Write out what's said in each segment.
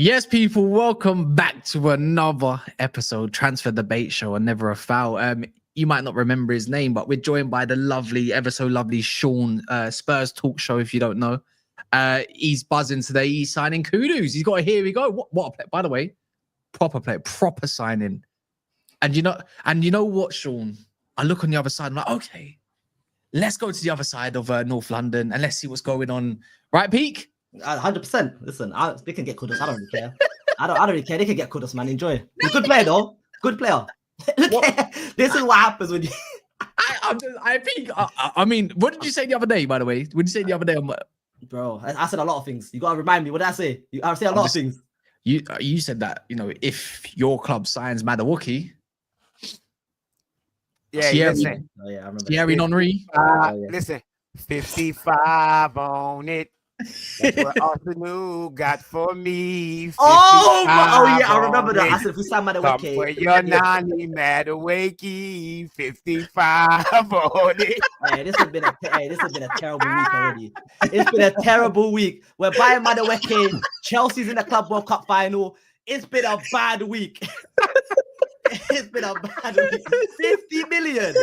Yes, people, welcome back to another episode, Transfer Debate Show and Never a Foul. You might not remember his name, but we're joined by the lovely, ever so lovely Sean, Spurs Talk Show, if you don't know. He's buzzing today. He's signing Kudus. He's got a here we go. What a play, by the way, proper play, proper signing. And you know what, Sean? I look on the other side, I'm like, okay, let's go to the other side of North London and let's see what's going on. Right, Peak? 100%. Listen, they can get Kudus. I don't really care. I don't really care. They can get Kudus, man. Enjoy. He's a good player, though. Good player. This is what happens when you. I mean, what did you say the other day? By the way, what did you say the other day? Bro, I said a lot of things. You gotta remind me. What did I say? I say a lot of things. You said that if your club signs Madueke. Yeah, listen. Oh, yeah, I remember. Thierry Noni. Listen, 55 on it. That's what Arsenal got for me. Oh yeah, I remember that. I said, if we sign Madueke. Come for your Noni, Madueke, 55 on it. Hey, this has been a terrible week already. It's been a terrible week. We're buying Madueke. Chelsea's in the Club World Cup final. It's been a bad week. It's been a bad week. 50 million.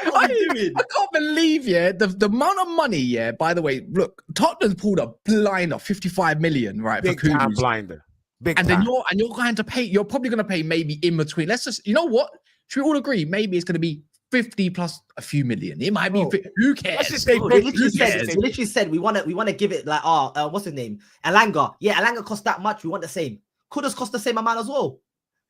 What are you doing? I can't believe, the amount of money, by the way, look, Tottenham pulled a blinder, 55 million, right? Big for time Kudus. blinder. Big and time. then you're going to pay, you're probably going to pay maybe in between. Let's just, you know what? Should we all agree? Maybe it's going to be 50 plus a few million. It might be, who cares? Let's just say we literally said we want to give it like, what's his name? Elanga. Yeah, Elanga cost that much. We want the same. Kudus cost the same amount as well.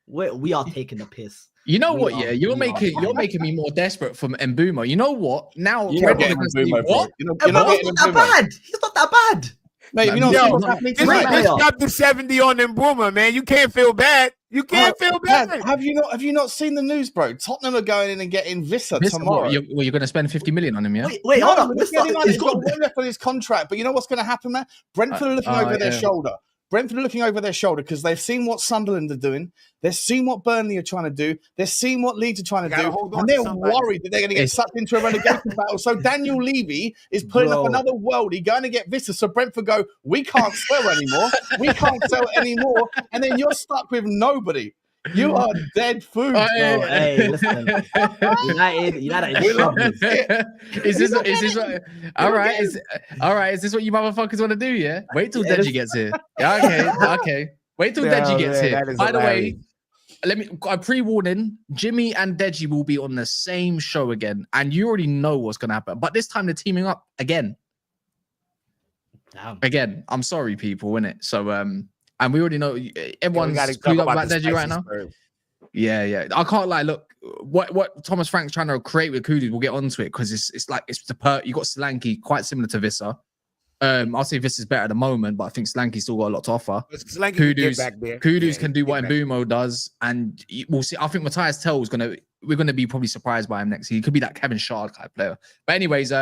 We are taking the piss. You know what? You're making me more desperate from Mbeumo. You know what? Now you're not getting Mbeumo, bro. You're not getting Mbeumo. Bad. He's not that bad. Mate, you know what's happening tonight? Just drop the 70 on Mbeumo, man. You can't feel bad. You can't feel bad. Have you not seen the news, bro? Tottenham are going in and getting Wissa tomorrow. You're going to spend 50 million on him, yeah? Wait, hold on. He's got one left on his contract, but you know what's going to happen, man? Brentford are looking over their shoulder. Brentford are looking over their shoulder because they've seen what Sunderland are doing. They've seen what Burnley are trying to do. They've seen what Leeds are trying to do. And they're worried that they're going to get sucked into a relegation battle. So Daniel Levy is putting up another worldie, going to get Wissa. So Brentford go, we can't sell anymore. We can't sell anymore. And then you're stuck with nobody. You are dead food. Bro. Hey, listen. United. Is this what, all right? Is this what you motherfuckers want to do? Yeah. Wait till Deji gets here. Yeah. Okay. Wait till Deji gets here. By the way, a pre-warning: Jimmy and Deji will be on the same show again, and you already know what's gonna happen. But this time they're teaming up again. Damn. Again, I'm sorry, people, innit? So and we already know everyone's screwed up about Deji right now. Spurs. Yeah. I can't lie. Look, what Thomas Frank's trying to create with Kudus, we'll get onto it because it's you got Solanke quite similar to Wissa. I'll say Vissa's better at the moment, but I think Solanke's still got a lot to offer. Kudus can do what Mbeumo does, and we'll see. I think Matthias Tell's we're gonna be probably surprised by him next year. He could be that Kevin Shard type player. But anyways,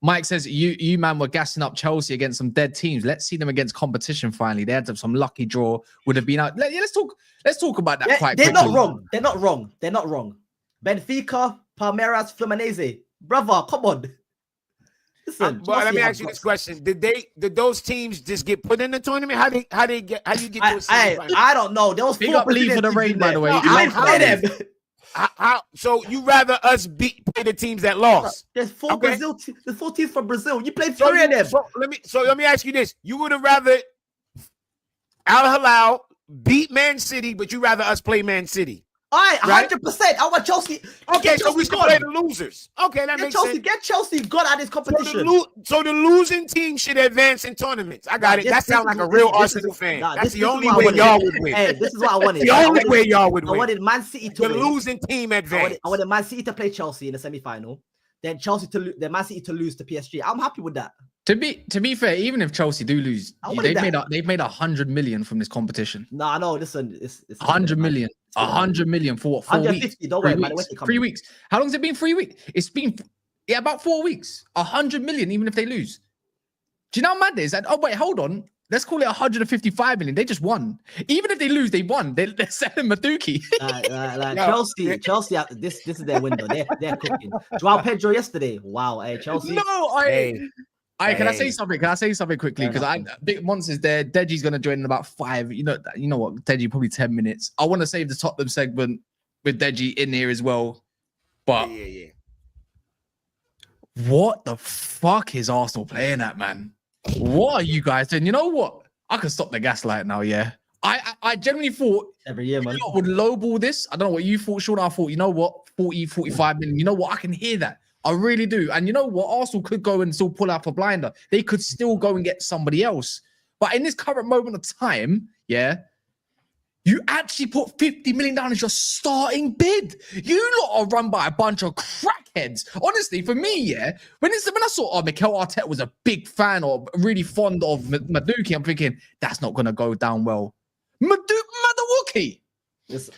Mike says you man were gassing up Chelsea against some dead teams. Let's see them against competition finally. They had some lucky draw. Would have been out. Let's talk about that quite quickly. They're not wrong. Benfica, Palmeiras, Fluminense. Brother, come on. Listen, but let me ask you this question: Did those teams just get put in the tournament? How you get to a semifinal? I don't know. There was big up Lee for the rain, by the way. So you rather us play the teams that lost? There's four teams from Brazil. You played three of them. So let me ask you this: you would have rather Al Hilal beat Man City, but you rather us play Man City? All right, 100%. I want Chelsea. Okay, so we should play the losers. Okay, that makes sense. Get Chelsea gone out of this competition. So the losing team should advance in tournaments. I got it. That sounds like a real Arsenal fan. That's the only way y'all would win. Hey, this is what I wanted. The only way y'all would win. I wanted Man City to win. The losing team advance. I wanted Man City to play Chelsea in the semi-final, then Man City to lose to PSG. I'm happy with that. To be fair, even if Chelsea do lose, they've made 100 million from this competition. No, listen, it's 100 million. 100 million for what? 4 weeks? Don't worry, 3 weeks. How long has it been? 3 weeks. It's been about 4 weeks. 100 million, even if they lose. Do you know how mad it is? Oh wait, hold on. Let's call it 155 million. They just won. Even if they lose, they won. They're selling Madueke. Chelsea. This is their window. They're cooking. Joao Pedro yesterday. Wow. Hey, Chelsea. Hey. Can I say something? Can I say something quickly? Because Big Monster's there. Deji's gonna join in about 5. You know what? Deji probably 10 minutes. I want to save the Tottenham segment with Deji in here as well. But what the fuck is Arsenal playing at, man? What are you guys doing? You know what? I can stop the gaslight now. Yeah, I genuinely thought every year, man, would lowball this. I don't know what you thought, Sean. I thought, you know what, 40, 45 million. You know what? I can hear that. I really do. And you know what? Arsenal could go and still pull out a blinder. They could still go and get somebody else. But in this current moment of time, yeah, you actually put 50 million down as your starting bid. You lot are run by a bunch of crackheads. Honestly, for me, yeah, when I saw Mikel Arteta was a big fan or really fond of Madueke, I'm thinking, that's not going to go down well. Madueke.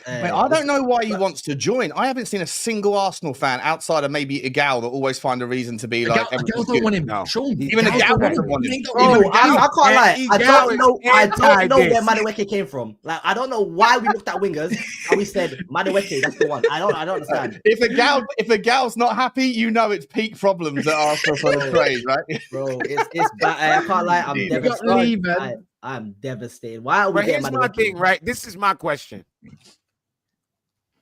I don't know why he wants to join. I haven't seen a single Arsenal fan outside of maybe Igal that always find a reason to be like. Igal don't want him. No. Sean, even Igal doesn't want him. Bro, I can't lie. I don't know where Madueke came from. Like, I don't know why we looked at wingers and we said Madueke, that's the one. I don't understand. If Igal's not happy, you know it's peak problems at Arsenal for the trade, right? Bro, it's bad. I can't lie. I'm devastated. I'm devastated. Why are we getting Here's my thing, right? This is my question.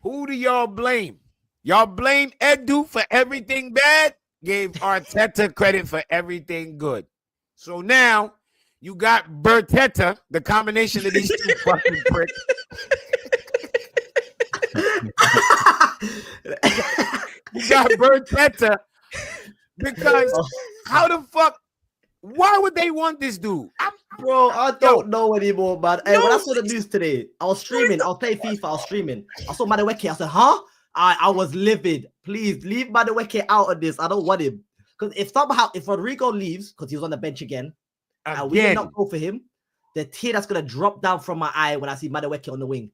Who do y'all blame? Y'all blame Edu for everything bad, gave Arteta credit for everything good. So now you got Berteta, the combination of these two fucking pricks. You got Berteta because how the fuck? Why would they want this dude? Bro, I don't know anymore, man. Hey, when I saw the news today, I was streaming. I was playing FIFA. I was streaming. I saw Madueke. I said, huh? I was livid. Please leave Madueke out of this. I don't want him. Because if Rodrigo leaves, because he was on the bench again, and we did not go for him, the tear that's going to drop down from my eye when I see Madueke on the wing.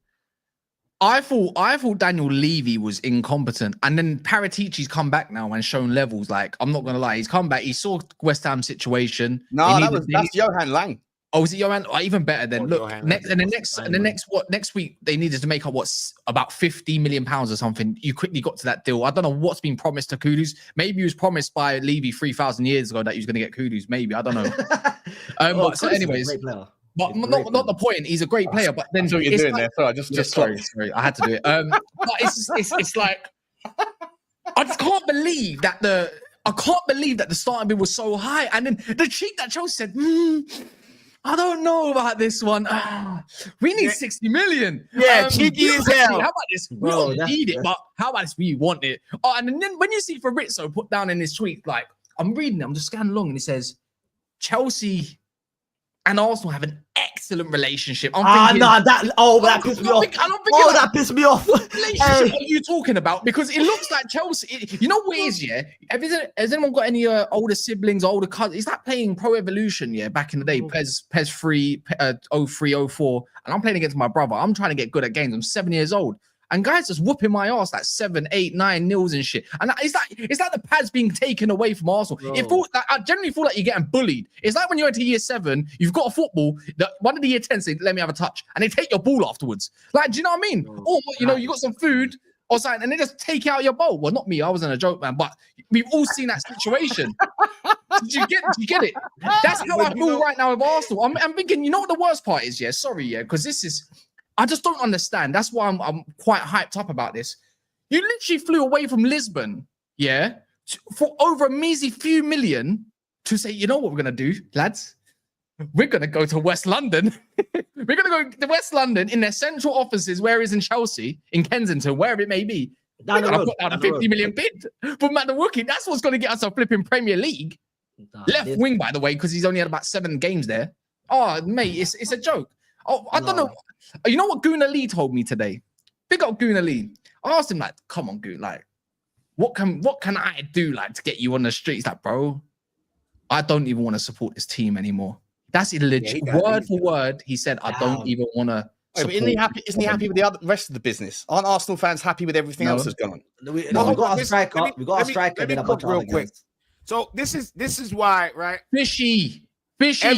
I thought Daniel Levy was incompetent, and then Paratici's come back now and shown levels. Like, I'm not gonna lie, he's come back. He saw West Ham situation. No, that's Johan Lang. Oh, is it Yoanne? Oh, even better then. Look, next week they needed to make up about £50 million or something. You quickly got to that deal. I don't know what's been promised to Kudus. Maybe he was promised by Levy 3,000 years ago that he was going to get Kudus. Maybe, I don't know. So anyways. But not the point. He's a great player, but then what you're doing there. Sorry, sorry, I had to do it. But it's like I just can't believe that the starting bid was so high, and then the cheek that Chelsea said, I don't know about this one. We need 60 million. Yeah, cheeky as hell. How about this? We don't need it, but how about this? We want it. Oh, and then when you see Fabrizio put down in his tweet, like I'm reading it, I'm just scanning along, and it says Chelsea and Arsenal have an excellent relationship. That pissed me off. That pissed me off. What relationship are you talking about? Because it looks like Chelsea. You know what it is, yeah? Has anyone got any older siblings, older cousins? It's like playing Pro Evolution, yeah, back in the day, PES 3, 03, 04. And I'm playing against my brother. I'm trying to get good at games. I'm 7 years old. And guys just whooping my ass like 7, 8, 9 nils and shit. And it's like the pads being taken away from Arsenal. I generally feel like you're getting bullied. It's like when you're into year 7, you've got a football that one of the year 10s say, let me have a touch. And they take your ball afterwards. Like, do you know what I mean? Or, you got some food or something and they just take out your bowl. Well, not me. I wasn't a joke, man. But we've all seen that situation. Did you get it? That's how I feel right now with Arsenal. I'm thinking, you know what the worst part is? Yeah, sorry, yeah, because this is... I just don't understand. That's why I'm quite hyped up about this. You literally flew away from Lisbon, yeah, for over a measly few million to say, you know what we're going to do, lads? We're going to go to West London. We're going to go to West London in their central offices, where is in Chelsea, in Kensington, wherever it may be. We're going to put down a 50 million bid for Madueke. That's what's going to get us a flipping Premier League. Left wing, by the way, because he's only had about 7 games there. Oh, mate, it's a joke. Oh, I don't know. You know what Gunnar Lee told me today? Big up Gunnar Lee. I asked him, like, come on, Gunnar, like, what can I do, like, to get you on the streets? Like, bro, I don't even want to support this team anymore. That's legit. Word for word, he said, I don't even want to. Isn't he happy with the rest of the business? Aren't Arsenal fans happy with everything else that's gone on? We got a striker. We got a striker. Let me cook real quick. So this is why, right? Fishy,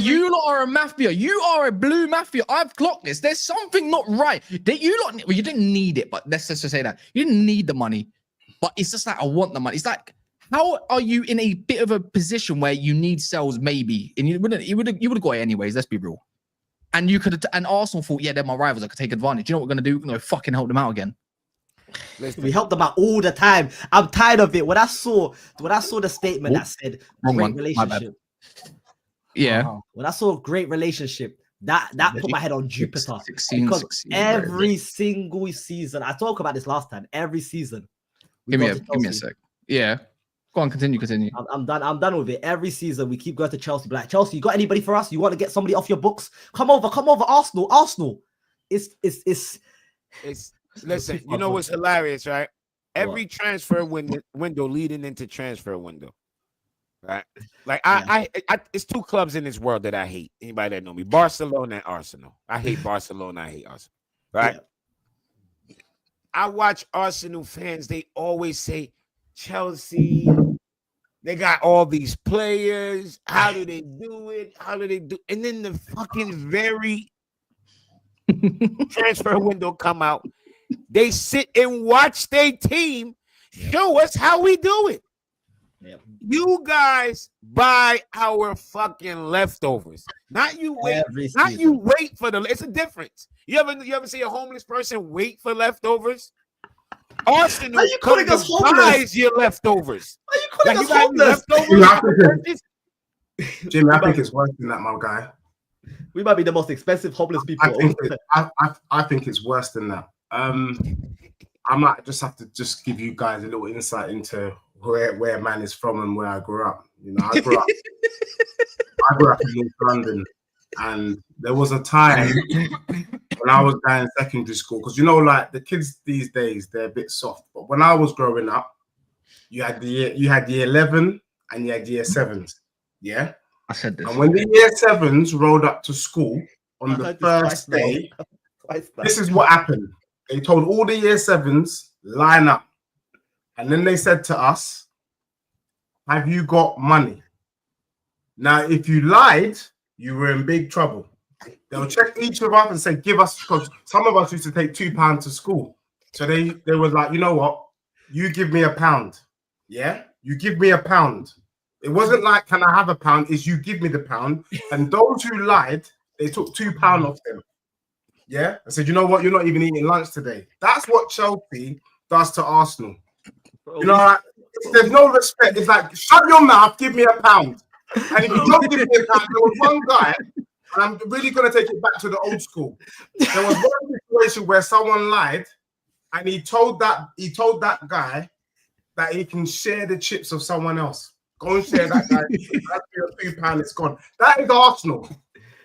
you lot are a mafia. You are a blue mafia. I've clocked this. There's something not right. You didn't need it, but let's just say that. You didn't need the money. But it's just like, I want the money. It's like, How are you in a bit of a position where you need sales maybe, and you would have got it anyways? Let's be real. And you could, and Arsenal thought, yeah, they're my rivals. I could take advantage. You know what we're gonna do? We're gonna fucking help them out again. We help them out all the time. I'm tired of it. When I saw the statement that said great relationship. Yeah. When I saw great relationship, that put my head on Jupiter. 16, every single season, I talked about this last time. Every season. Give me a sec. Yeah. Go on, continue. I'm done with it. Every season we keep going to Chelsea. Like, Chelsea, you got anybody for us? You want to get somebody off your books? Come over, Arsenal. It's listen, you know what's hilarious, right? Every transfer window leading into transfer window. Right? Like I it's two clubs in this world that I hate. Anybody that know me, Barcelona and Arsenal. I hate Barcelona, I hate Arsenal. Right? Yeah. I watch Arsenal fans, they always say Chelsea, they got all these players. How do they do it? And then the fucking very transfer window come out. They sit and watch their team show us how we do it. Yep. You guys buy our fucking leftovers. Not you wait. You wait for it's a difference. You ever see a homeless person wait for leftovers? Arsenal buys your leftovers. Are you calling us homeless? Jimmy, I think it's worse than that, my guy. We might be the most expensive homeless people. I think it's worse than that. I might just have to give you guys a little insight into where man is from and where I grew up. You know, I grew up in North London, and there was a time when I was going secondary school, because you know, like the kids these days, they're a bit soft. But when I was growing up, you had the year 11 and you had year 7s. Yeah, I said this. And when the year 7s rolled up to school on the first day, this is what happened. They told all the year 7s, line up. And then they said to us, have you got money? Now, if you lied, you were in big trouble. They'll check each of us and say, give us, because some of us used to take £2 to school. So they were like, you know what? You give me £1. Yeah? You give me £1. It wasn't like, can I have £1? It's you give me the £1. And those who lied, they took £2 off them. Yeah? I said, you know what? You're not even eating lunch today. That's what Chelsea does to Arsenal. You know, like, there's no respect. It's like, shut your mouth, give me £1. And if you don't give me £1, there was one guy, and I'm really going to take it back to the old school. There was one situation where someone lied, and he told that guy that he can share the chips of someone else. Go and share that guy. That's your £2, it's gone. That is Arsenal.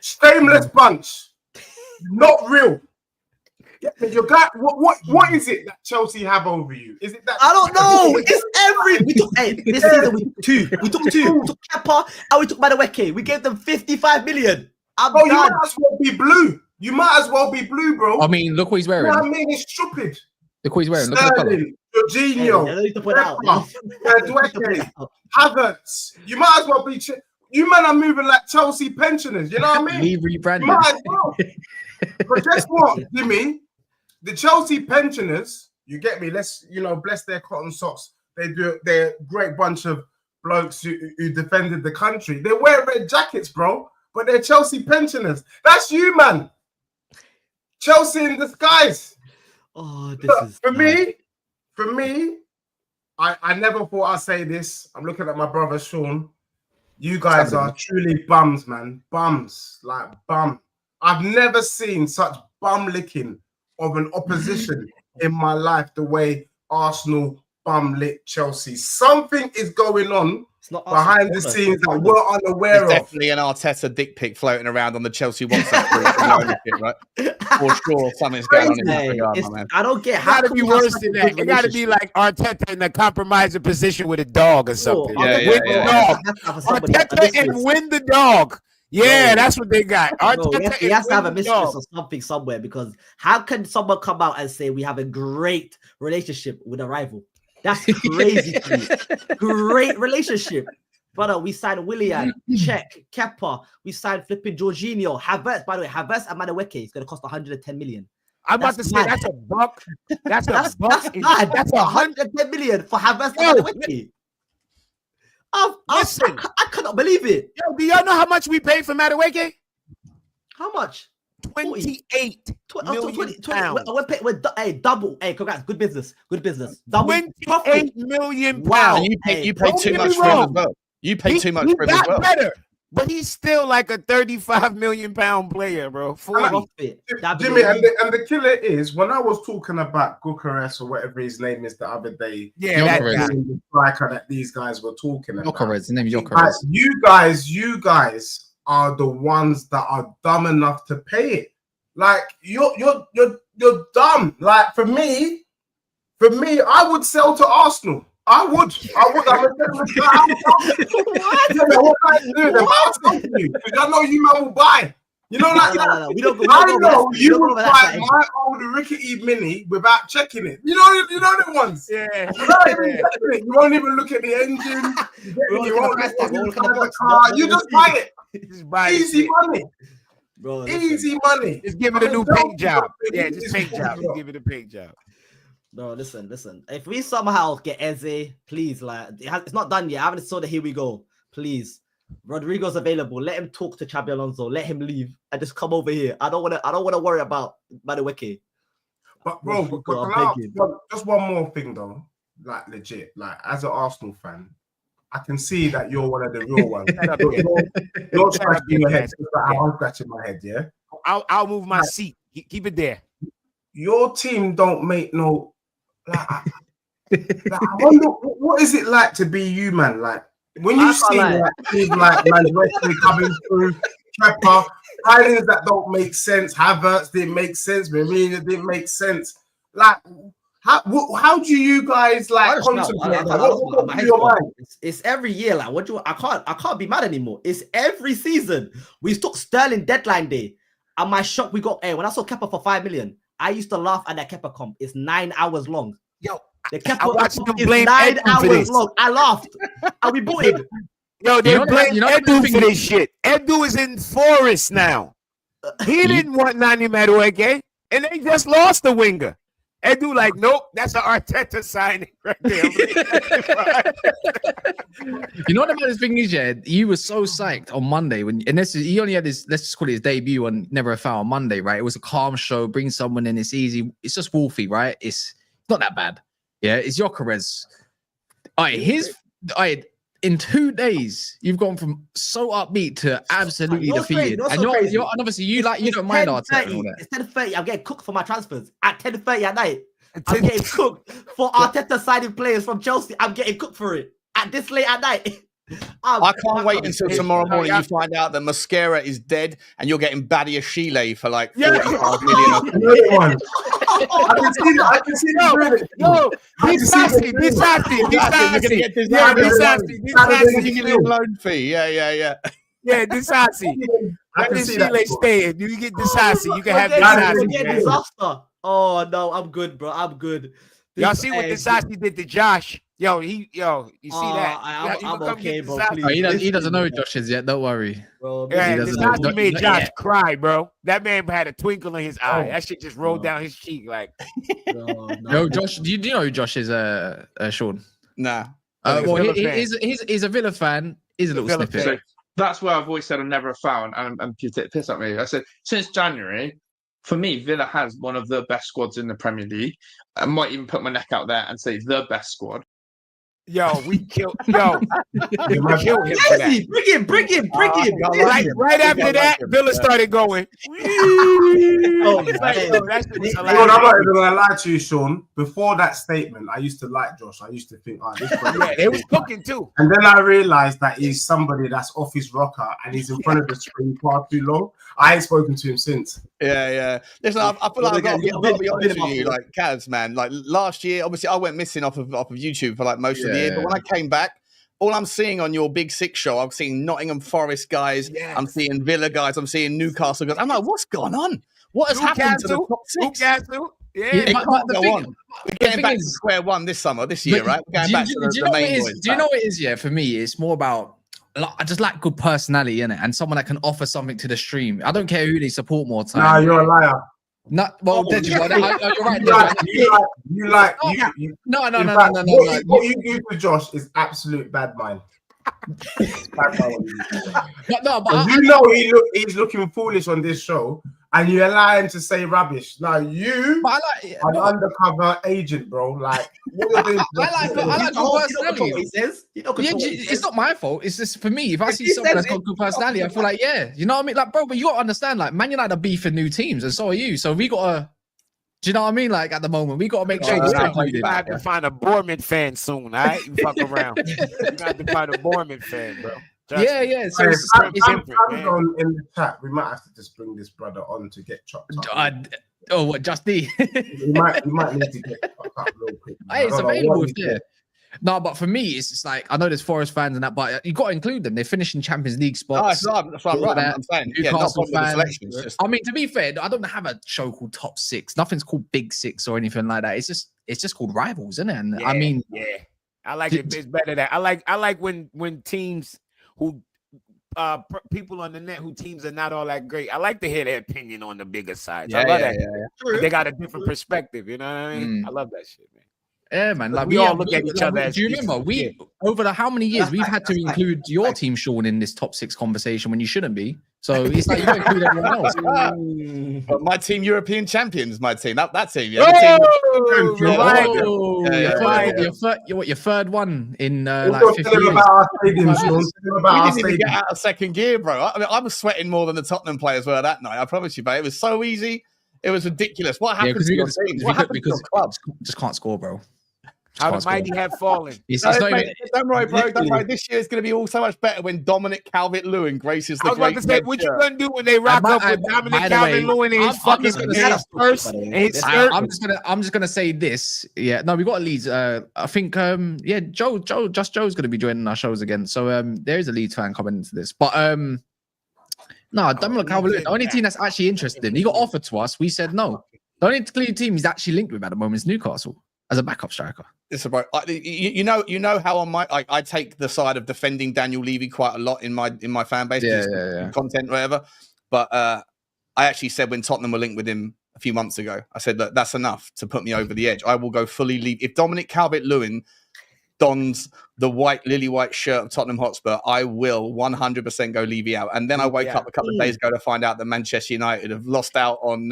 Shameless bunch. Not real. Your guy, what is it that Chelsea have over you? Is it that I don't know? It's this season we took two. We took Kepa and we took Madueke. We gave them 55 million. You might as well be blue. You might as well be blue, bro. I mean, look what he's wearing. You know what I mean? It's stupid. Look what he's wearing. Sterling, Jorginho, Madueke, Havertz. You might as well be. You men are moving like Chelsea pensioners. You know what I mean? Rebranded. You might as well. But guess what, Jimmy? The Chelsea pensioners, you get me? Let's, bless their cotton socks. They're a great bunch of blokes who defended the country. They wear red jackets, bro, but they're Chelsea pensioners. That's you, man. Chelsea in disguise. Oh, for me, I never thought I'd say this. I'm looking at my brother Sean. You guys are truly bums, man. Bums, like bum. I've never seen such bum licking of an opposition in my life the way Arsenal bum lick Chelsea. Something is going on behind the scenes that we're unaware of. Definitely an Arteta dick pic floating around on the Chelsea WhatsApp group, right? For sure, something's going on in that regard, my man. I don't get how to be worse than that. It got to be like Arteta in a compromising position with a dog or something. Arteta and win the dog. Yeah, that's what they got. He has to have a mistress or something somewhere, because how can someone come out and say we have a great relationship with a rival? That's crazy to me. Great relationship. Brother, we signed Willian, check, Kepa, we signed flipping Jorginho, Havertz. By the way, Havertz and Madueke is going to cost 110 million. I'm about to say that's a buck. That's a buck. That's 110 million for Havertz and Madueke. Listen, I cannot believe it. Yo, do y'all know how much we paid for Madueke? How much? 28 million pounds. We're double. Hey, congrats. Good business. Double 28 million pounds. Wow. And you pay too much for him as well. You pay too much for him as well. Better, but he's still like a 35 million pound player, bro. 40. Jimmy, and the killer is when I was talking about Gukares or whatever his name is the other day. Yeah, the striker that these guys were talking about. His name is Yokares. You guys are the ones that are dumb enough to pay it. Like you're dumb. Like for me, I would sell to Arsenal. I would. What I know you man will buy. You know, like no. We don't go. I know you would buy my old rickety mini without checking it. You know the ones. Yeah. You won't even look at the engine. You won't look at the car. You just buy it. Just buy Easy money. Bro, easy money. Just give it a new paint job. Yeah, just paint job. Just give it a paint job. No, listen. If we somehow get Eze, please, like it's not done yet. I haven't saw the here we go. Please, Rodrigo's available. Let him talk to Xabi Alonso. Let him leave and just come over here. I don't want to worry about Madueke. But just one more thing though. Like legit, like as an Arsenal fan, I can see that you're one of the real ones. You're scratching your head. Like I'm scratching my head. Yeah. I'll move my seat. Keep it there. Your team don't make no. I wonder what is it like to be you, man? Like when you see like Madueke coming through, Kepa, signings that don't make sense. Havertz didn't make sense. Marina didn't make sense. Like how do you guys like contemplate? It's every year. Like I can't be mad anymore. It's every season. We took Sterling deadline day, and my shock we got. Hey, when I saw Kepa for 5 million. I used to laugh at that Kepa comp. It's 9 hours long. Yo, the Kepa comp is 9 hours long. I laughed. And we bought him. Yo, they blame Edu for this shit. Edu is in Forest now. He didn't want Noni Madueke, and they just lost the winger. Edu like, nope, that's an Arteta signing right there. You know what the maddest thing is, yeah? He was so psyched on Monday he only had his, let's just call it his debut on Never a Foul on Monday, right? It was a calm show, bring someone in, it's easy. It's just Wolfie, right? It's not that bad. Yeah, it's Yokares. In 2 days, you've gone from so upbeat to absolutely defeated. And obviously you don't mind Arteta. It's 10:30. I'm getting cooked for my transfers at 10:30 at night. I'm getting cooked for Arteta signing players from Chelsea. I'm getting cooked for it at this late at night. I can't wait until tomorrow morning you find out that Mascara is dead and you're getting Badia Shile for like 45 million. I can see that. Yo, be sassy. You get a loan fee. Yeah. Yeah, Disassi. I can see that. Stay. You get Disassi. You can have Disassi. Disaster. Oh no, I'm good, bro. I'm good. Y'all see what Disassi did to Josh? Yo, you see that? I'm okay, bro. He doesn't know who Josh is yet. Don't worry. Bro, yeah, Disassi made Josh cry, bro. That man had a twinkle in his eye. That shit just rolled down his cheek, like. Yo, Josh. Do you know who Josh is? Sean. Nah. Well, he's a Villa fan. He's a little snippet. So that's where I've always said I've never found, and people take the piss at me. I said since January. For me, Villa has one of the best squads in the Premier League. I might even put my neck out there and say the best squad. Yo, we killed. Yo, we killed him for that. Bring him. Right after that, Villa started going. I'm not even gonna lie to you, Sean. Before that statement, I used to like Josh. I used to think, they was cooking too. And then I realized that he's somebody that's off his rocker and he's in front of the screen far too long. I ain't spoken to him since. Yeah. Listen, I feel like I've got to be honest with you, like Kaz, man. Like last year, obviously, I went missing off of YouTube for like most of the year. But when I came back, all I'm seeing on your Big Six show, I'm seeing Nottingham Forest guys, I'm seeing Villa guys, I'm seeing Newcastle guys. I'm like, what's going on? What has happened to the top six? Newcastle? Yeah, it can't go on. We're getting back to square one this year, right? We're going back to the main boys. Do you know what it is? Yeah, for me, it's more about. I just like good personality in it, and someone that can offer something to the stream. I don't care who they support more time. Nah, you're a liar. No, well, you're right. You like. No. What you do to Josh is absolute bad mind. He's looking foolish on this show, and you're lying to say rubbish. Now you are an undercover agent, bro. Like what you're doing. I like good personality. What he says. It's not my fault. It's just for me. If I see someone that's got good personality, I feel like you know what I mean. Like, bro, but you got to understand, like, Man United are beefing new teams, and so are you. So we gotta. Do you know what I mean? Like at the moment, we got to make sure you have to find a Bournemouth fan soon. All right, you fuck around. You got to find a Bournemouth fan, bro. Yeah. So I'm on in the chat. We might have to just bring this brother on to get chopped up. What, Just D? we might need to get chopped up real quick. Hey, it's available there. No, but for me, it's just like I know there's Forest fans and that, but you got to include them. They're finishing Champions League spots. That's right. I'm saying. Newcastle fans. I mean, to be fair, I don't have a show called Top Six. Nothing's called Big Six or anything like that. It's just called Rivals, isn't it? And I mean, I like it. It's better that I like when teams who people on the net who teams are not all that great. I like to hear their opinion on the bigger sides. I love that. They got a different perspective. You know what I mean? I love that shit, man. Yeah, man. Like we all look at each other. Do you remember over how many years we've had to include your team, Sean, in this top six conversation when you shouldn't be? So it's like you don't include everyone else. But my team, European champions, my team. That team, Your third one in like 50 years. We didn't even get out of second gear, bro. I mean, I was sweating more than the Tottenham players were that night. I promise you, mate. It was so easy. It was ridiculous. What happened to your team? What happened to your club? Just can't score, bro. How the mighty have fallen. Don't worry, bro. Don't worry. This year is going to be all so much better when Dominic Calvert-Lewin graces the great. I was about to say, what you going to do when they rock up with Dominic Calvert-Lewin and his fucking Spurs? I'm just gonna say this. Yeah, no, we got a Leeds. I think Joe's gonna be joining our shows again. So there is a Leeds fan coming into this, but no, Dominic Calvert-Lewin, the only team that's actually interested. He got offered to us. We said no. The only team he's actually linked with at the moment is Newcastle as a backup striker. It's about you know how on my I take the side of defending Daniel Levy quite a lot in my fan base, content, whatever. But I actually said when Tottenham were linked with him a few months ago, I said that that's enough to put me over the edge. I will go fully Levy. If Dominic Calvert-Lewin dons the lily white shirt of Tottenham Hotspur, I will 100% go Levy out. And then I wake up a couple of days ago to find out that Manchester United have lost out on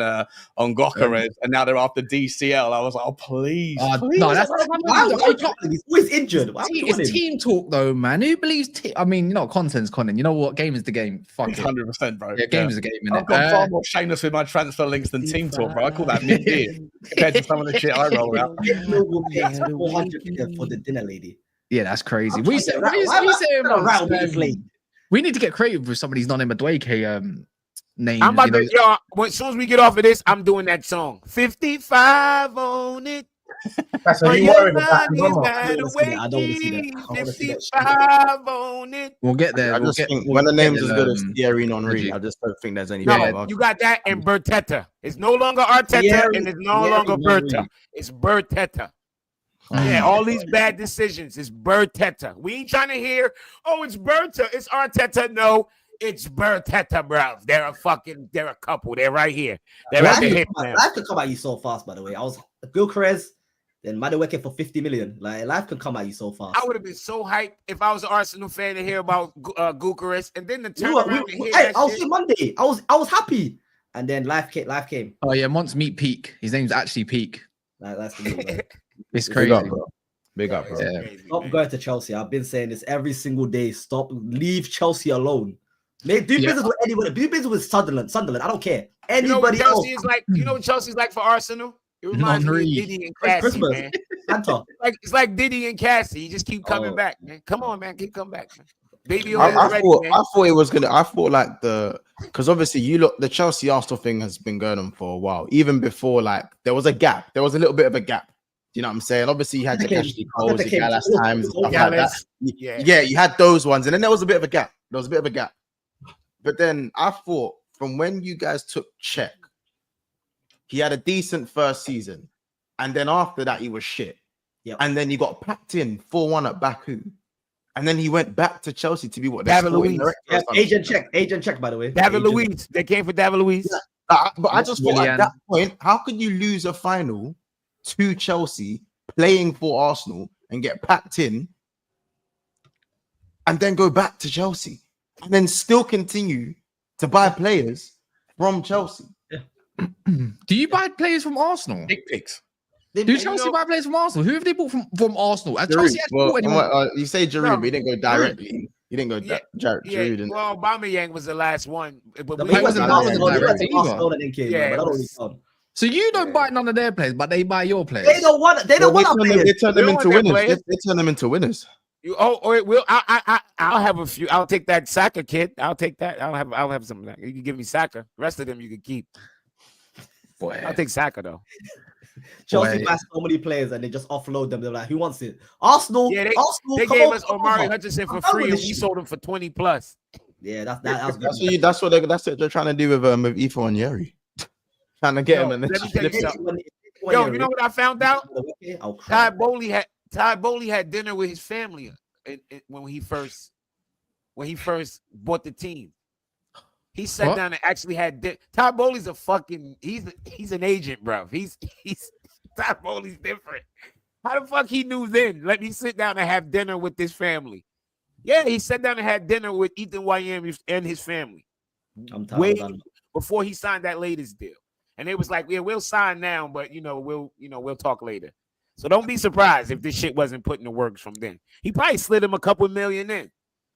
Gyökeres, and now they're after DCL. I was like, oh please. No, that's he's always injured. It's team talk though, man. Who believes? I mean, you know, content's content. You know what? Game is the game. Fuck it. 100%, bro. Yeah, game is the game. I've got far more shameless with my transfer links than team talk, bro. I call that mid-year compared to some of the shit I roll out. 400 for the dinner lady. Yeah, that's crazy. We need to get creative with some of these non-Madueke names. I'm about to, y'all. As soon as we get off of this, I'm doing that song. 55 on it. That's what you worried about. I don't want to see that. 55 on it. We'll get there. I think when the name's as good as Thierry Henry, I just don't think there's any. No, you got that and Bertetta. It's no longer Arteta and it's no longer Berta. It's Bertetta. Yeah, all these bad decisions. It's Bertetta. We ain't trying to hear, oh, it's Berta. It's Arteta. No, it's Bertetta, bro. They're a couple. They're right here. They're at the hip now. Life could come at you so fast, by the way. I was Gyökeres, then Madueke for 50 million. Like, life could come at you so fast. I would have been so hyped if I was an Arsenal fan to hear about Gyökeres, and then the turn around to hear I was here Monday. I was happy, and then life came. Oh yeah, once meet Peak. His name's actually Peak. That's the name, bro. It's crazy. Big up, bro. Yeah. Stop going to Chelsea. I've been saying this every single day. Leave Chelsea alone. Do business with anybody. Do business with Sunderland. I don't care. Anybody else. You know what Chelsea's like for Arsenal? It reminds me of Diddy and Cassie, man. It's like Diddy and Cassie. You just keep coming back, man. Come on, man. Keep coming back, man. Baby, I thought it was gonna. I thought like because obviously the Chelsea Arsenal thing has been going on for a while. Even before, like there was a gap. There was a little bit of a gap. You know what I'm saying? Obviously, you had the Ashley Coles, the Gallas times, stuff like that. Yeah, you had those ones, and then there was a bit of a gap. But then I thought from when you guys took Czech, he had a decent first season, and then after that he was shit. Yep. And then he got packed in 4-1 at Baku, and then he went back to Chelsea to be what David Luiz. Agent check, by the way. David Luiz. They came for David Luiz. Yeah. But I just thought at that point, how could you lose a final to Chelsea playing for Arsenal and get packed in and then go back to Chelsea and then still continue to buy players from Chelsea. Do you buy players from Arsenal? Dick pics. Do Chelsea buy players from Arsenal? Who have they bought from Arsenal? Chelsea well, you say Giroud, but he didn't go directly. He didn't go Giroud. Well, Aubameyang was the last one. But so you don't buy none of their players, but they buy your players. They don't want. They don't want to. They turn them into winners. They turn them into winners. I'll have a few. I'll take that Saka kid. I'll take that. I'll have some of that. You can give me Saka. The rest of them you can keep. Boy, I'll take Saka though. Chelsea buy so many players and they just offload them. They're like, who wants it? Arsenal. Yeah, Arsenal. They gave us Omari Hutchinson for free, and we sold him for 20+. Yeah, that's what they're trying to do with Ifo and Yeri. Trying to get him and then you know what I found out? Ty Bowley had dinner with his family when he first bought the team. He sat down and actually had Ty Bowley's he's an agent, bro. He's Ty Bowley's different. How the fuck he knew then? Let me sit down and have dinner with this family. Yeah, he sat down and had dinner with Ethan Wyam and his family. Before he signed that latest deal. And it was like, yeah, we'll sign now, but we'll talk later. So don't be surprised if this shit wasn't put in the works from then. He probably slid him a couple million in.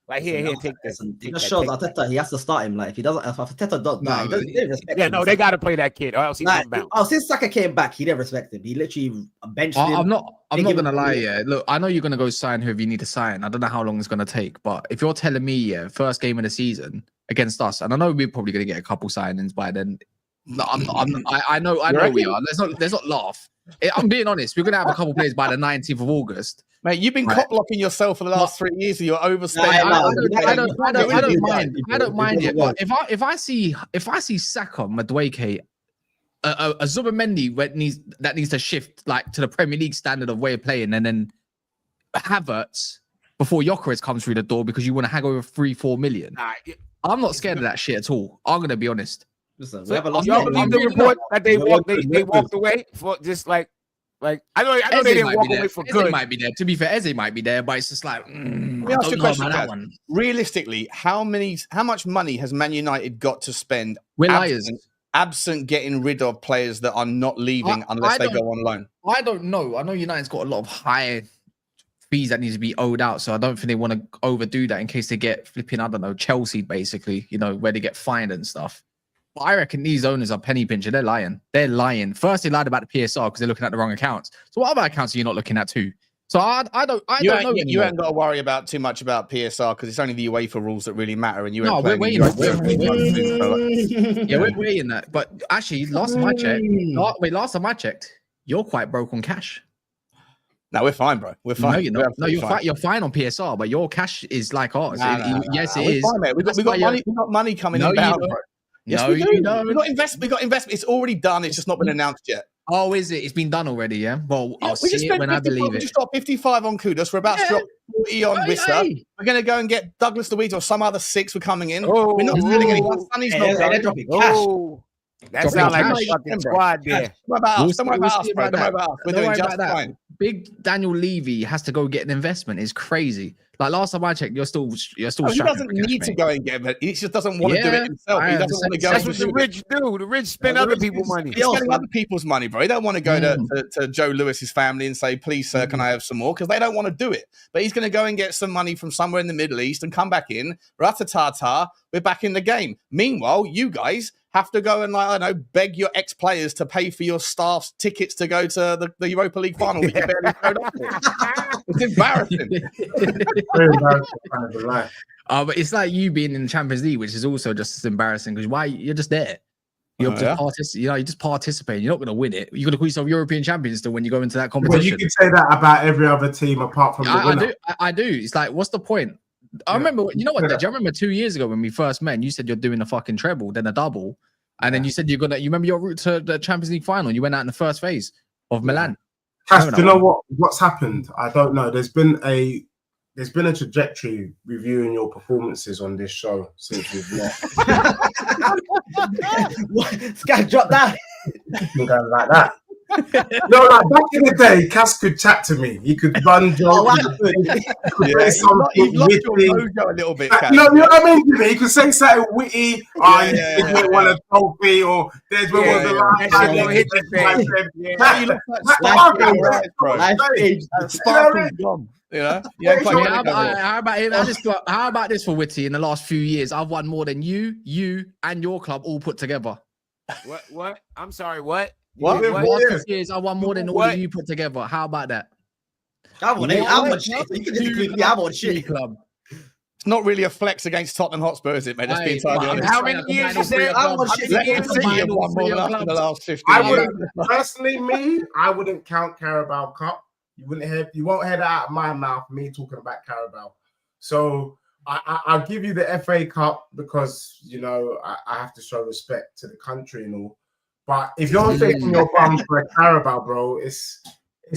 Like, here, take this. It just shows Arteta, he has to start him. Like, if he doesn't, if Arteta doesn't, he didn't respect him. They got to play that kid, or else he's bound. Since Saka came back, he didn't respect him. He literally benched him. I'm not gonna lie. Yeah, look, I know you're gonna go sign whoever you need to sign. I don't know how long it's gonna take, but if you're telling me, first game of the season against us, and I know we're probably gonna get a couple signings by then. I know we are. Let's not laugh. I'm being honest. We're gonna have a couple players by the 19th of August. Mate, you've been cop blocking yourself for the last 3 years. You're overspending. I don't mind it. But if I see Saka, Madueke, a Zubimendi that needs to shift like to the Premier League standard of way of playing, and then Havertz before Gyökeres comes through the door because you want to hang over 3-4 million. I'm not scared of that shit at all. I'm gonna be honest. Listen, y'all believe the report that they walked away for just like I know they didn't walk away for good. Eze might be there. To be fair, Eze might be there, but it's just like let me ask you a question, that one. Realistically, how much money has Man United got to spend? We're liars. Absent getting rid of players that are not leaving unless they go on loan. I don't know. I know United's got a lot of high fees that need to be owed out, so I don't think they want to overdo that in case they get flipping, I don't know, Chelsea basically, where they get fined and stuff. But I reckon these owners are penny pinching. They're lying. First, they lied about the PSR because they're looking at the wrong accounts. So what other accounts are you not looking at too? So I don't know. You ain't got to worry about too much about PSR because it's only the UEFA rules that really matter. And you ain't we're weighing that. But actually, last time I checked, you're quite broke on cash. No, we're fine, bro. We're fine. No, you're not. No, you're fine on PSR, but your cash is like ours. Yes, it is. Fine, mate. We've got money coming in. Bro. Yes, we do. We got investment. It's already done. It's just not been announced yet. Oh, is it? It's been done already, yeah? Well, I'll see it when I believe it. We just got 55 on Kudus. We're about to drop 40 on Wissa. We're going to go and get Douglas Luiz or some other 6 were coming in. We're not selling anyone. Sonny's not going. Dropping cash. That sounds like a fucking squad there. Don't worry about us, bro. Don't worry about us. We're doing just fine. Big Daniel Levy has to go get an investment. It's crazy. Like last time I checked, you're still. He doesn't need to go and get it. He just doesn't want to do it himself. He doesn't want to go. That's what the rich do. The rich spend other people's money. He's spending other people's money, bro. He don't want to go to Joe Lewis's family and say, "Please, sir, can I have some more?" Because they don't want to do it. But he's going to go and get some money from somewhere in the Middle East and come back in. Ratatata, we're back in the game. Meanwhile, you guys have to go and beg your ex-players to pay for your staff's tickets to go to the Europa League final that you barely showed up for. It's embarrassing. Very embarrassing. But it's like you being in the Champions League, which is also just as embarrassing because you're just there. You're just participating. You're not going to win it. You're going to call yourself European champions still when you go into that competition. Well, you can say that about every other team apart from the winner. I do. It's like, what's the point? I remember, you know what, Dej? I remember 2 years ago when we first met, and you said you're doing a fucking treble, then a double. And then you said you remember your route to the Champions League final, and you went out in the first phase of Milan. Cash, do you know what's happened? I don't know. There's been a trajectory reviewing your performances on this show since we've met. This guy dropped that. Been going like that. No, like back in the day, Cass could chat to me. He could run jokes. You've lost your mojo a little bit, Cass. No, you know what I mean? He could say something witty. You didn't want a trophy, or there's when was the last time you hit the Life stage. Sparkle's gone. You know? How about this for Witty? In the last few years, I've won more than you, and your club all put together. What? I'm sorry, what? What? Last 2 years, I won more than all of you put together. How about that? I want shit. You can just include me. I want shit. Club. It's not really a flex against Tottenham Hotspur, is it, mate? Just being entirely honest. How many years you said? I want shit. City have won more than us in the last 15 I years. wouldn't, personally, I wouldn't count Carabao Cup. You won't hear that out of my mouth, me talking about Carabao. So I'll give you the FA Cup because, you know, I have to show respect to the country and all. But if you're taking your bum for a Carabao, bro, it's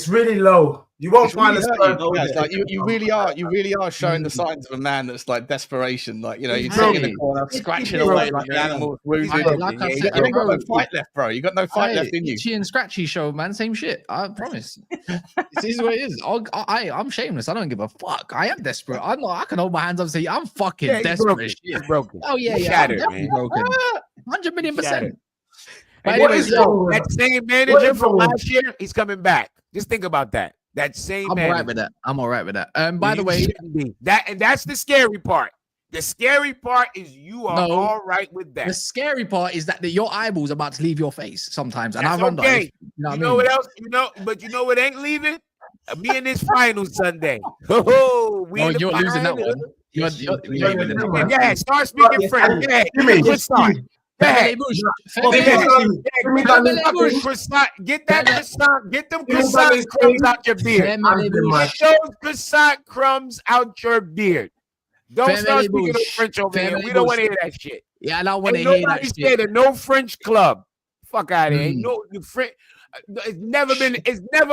really low. You won't find a Spurs. Like you really are showing the signs of a man that's like desperation. Like, you know, you're sitting in the corner, scratching away like the animal's wounded. Like I said, you ain't got no fight left, bro. You got no fight left in you. Itchy and Scratchy show, man. Same shit. I promise. It's easy what it is. I'm shameless. I don't give a fuck. I am desperate. I can hold my hands up and say I'm fucking desperate. Broken. Oh yeah, Shattered, I'm definitely broken. 100 million%. But anyways, that same manager from last year, he's coming back. Just think about that. That same manager. I'm all right with that. By the way, that's the scary part. The scary part is you are all right with that. The scary part is that your eyeballs are about to leave your face sometimes, and that's I wonder. Okay. You know what else? But you know what ain't leaving? Me in this final Sunday. Oh, you're losing that one. You're winning that one. Yeah, start speaking French. Yeah, start. Get that croissant. Get them croissant crumbs out your beard. Get those croissant crumbs out your beard. Don't start speaking of French over here. We don't want to hear that shit. Yeah, I don't want to hear that shit. Scared of no French club. Fuck out of here. No, you French. It's never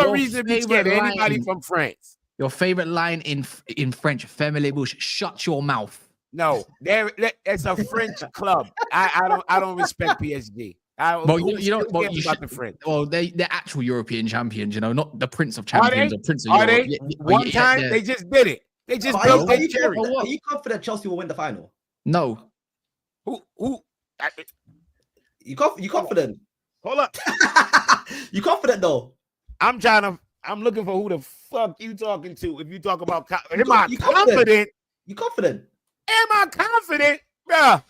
a reason to be scared of anybody from France. Your favorite line in French, Family Bush, shut your mouth. No, it's a French club. I don't respect PSG. The French. Well, they're actual European champions, you know, not the Prince of Champions or Prince of Europe. One time they just did it. They just built their cherry. Are you confident Chelsea will win the final? No. Who? You confident? Hold up. You confident though? I'm looking for who the fuck you talking to. If you talk about, am I confident? You confident? Am I confident? Bruh.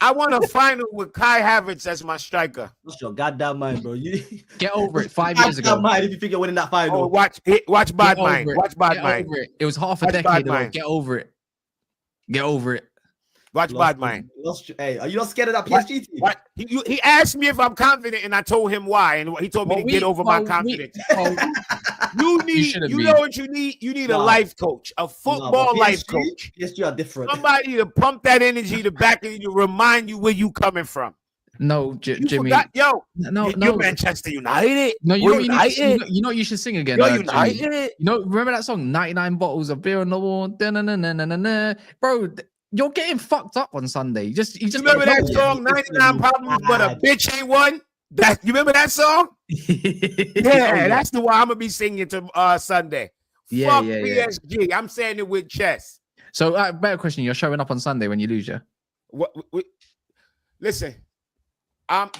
I want a final with Kai Havertz as my striker. What's your goddamn mind, bro? You get over it. 5 years ago. Mind if you think you're winning that final. Oh, watch Bad Mind. Watch Bad Mind. It was half a decade ago. Get over it. Get over it. Watch Bad Mind. Hey, are you not scared of that PSG team? He asked me if I'm confident, and I told him why, and he told me to get over my confidence. You know what you need? You need a life coach, a football life coach. Yes, you are different. Somebody to pump that energy to back of you to remind you where you coming from. No, Jimmy. You're Manchester United. No, you know what you should sing again. You're United. You know, remember that song, 99 bottles of beer on the wall? Bro, you're getting fucked up on Sunday. You just remember that song, 99 Problems, but a bitch ain't one? You remember that song? Yeah, that's the one I'm gonna be singing to Sunday. Fuck PSG. I'm saying it with chest. So, better question. You're showing up on Sunday when you lose, yeah? Listen. I'm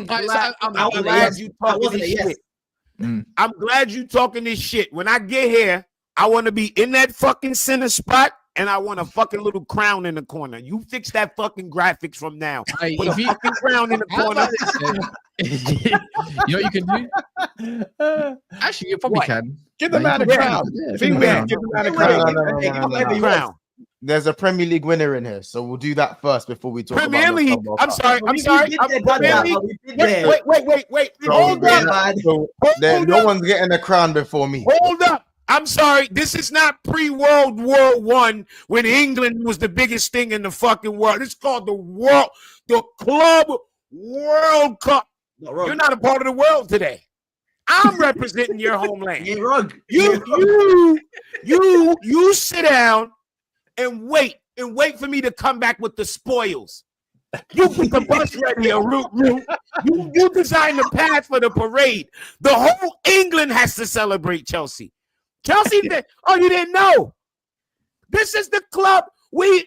glad you talking this shit. I'm glad you talking this shit. When I get here, I want to be in that fucking center spot. And I want a fucking little crown in the corner. You fix that fucking graphics from now. Put a fucking crown in the corner. You know what you can do? Actually, you probably can. Give the man a crown. Give the man a crown. There's a Premier League winner in here, so we'll do that first before we talk Premier about League. I'm sorry. Wait. Hold up. No one's getting a crown before me. Hold up. I'm sorry, this is not pre-World War I when England was the biggest thing in the fucking world. It's called the Club World Cup. You're not a part of the world today. I'm representing your homeland. You're wrong. You sit down and wait for me to come back with the spoils. You get the bus ready, a route. You design the path for the parade. The whole England has to celebrate Chelsea. Chelsea, you didn't know. This is the club. We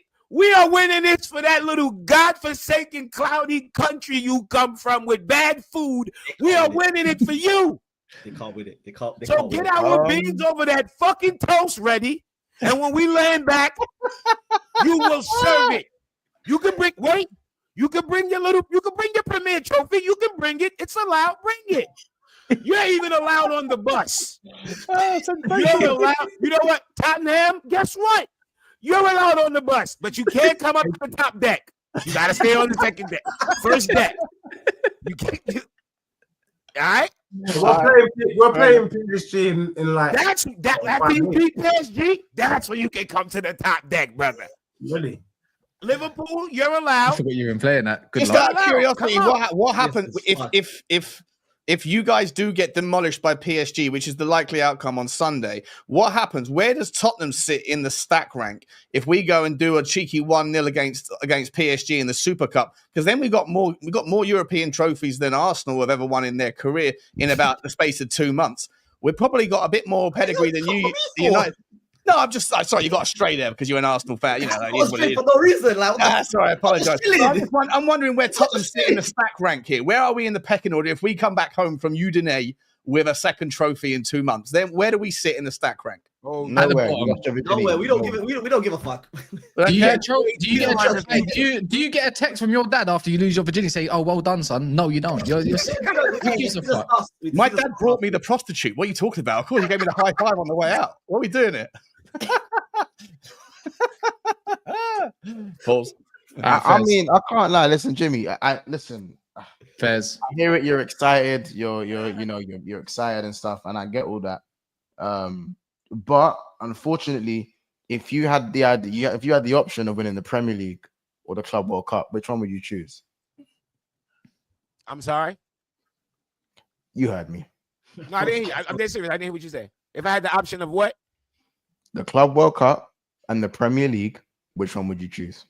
are winning this for that little godforsaken, cloudy country you come from with bad food. We are winning it for you. They can't win it. They can't get our beans over that fucking toast ready. And when we land back, you will serve it. You can bring your Premier trophy. You can bring it. It's allowed. Bring it. You're even allowed on the bus. You're allowed. You know what? Tottenham, guess what? You're allowed on the bus, but you can't come up to the top deck. You got to stay on the second deck. First deck. You can't. All right? We're playing PSG in like. After you beat PSG, that's when you can come to the top deck, brother. Really? Liverpool, you're allowed. I forgot you were playing that. Good Just luck. out of curiosity, what happens if you guys do get demolished by PSG, which is the likely outcome on Sunday? What happens? Where does Tottenham sit in the stack rank if we go and do a cheeky 1-0 against PSG in the Super Cup? Because then we got more European trophies than Arsenal have ever won in their career in about the space of 2 months. We've probably got a bit more pedigree than you, United. No, I'm just sorry. You got stray there because you're an Arsenal fan. You know, that is what it is. For no reason. Sorry, I apologize. I'm wondering where Tottenham sit in the stack rank here. Where are we in the pecking order? If we come back home from Udine with a second trophy in 2 months, then where do we sit in the stack rank? Oh, nowhere. Nowhere. We don't give a fuck. Do you get a text from your dad after you lose your virginity saying, "Oh, well done, son"? No, you don't. You're My dad brought me the prostitute. What are you talking about? Of course, he gave me the high five on the way out. What are we doing it? Pause. I mean, I can't lie. Listen, Jimmy. Listen. Fairs. I hear it. You're excited. You're excited and stuff, and I get all that. But unfortunately, if you had the idea, if you had the option of winning the Premier League or the Club World Cup, which one would you choose? I'm sorry. You heard me. No, I didn't hear you. I'm dead serious. I didn't hear what you said. If I had the option of what? The Club World Cup and the Premier League, which one would you choose?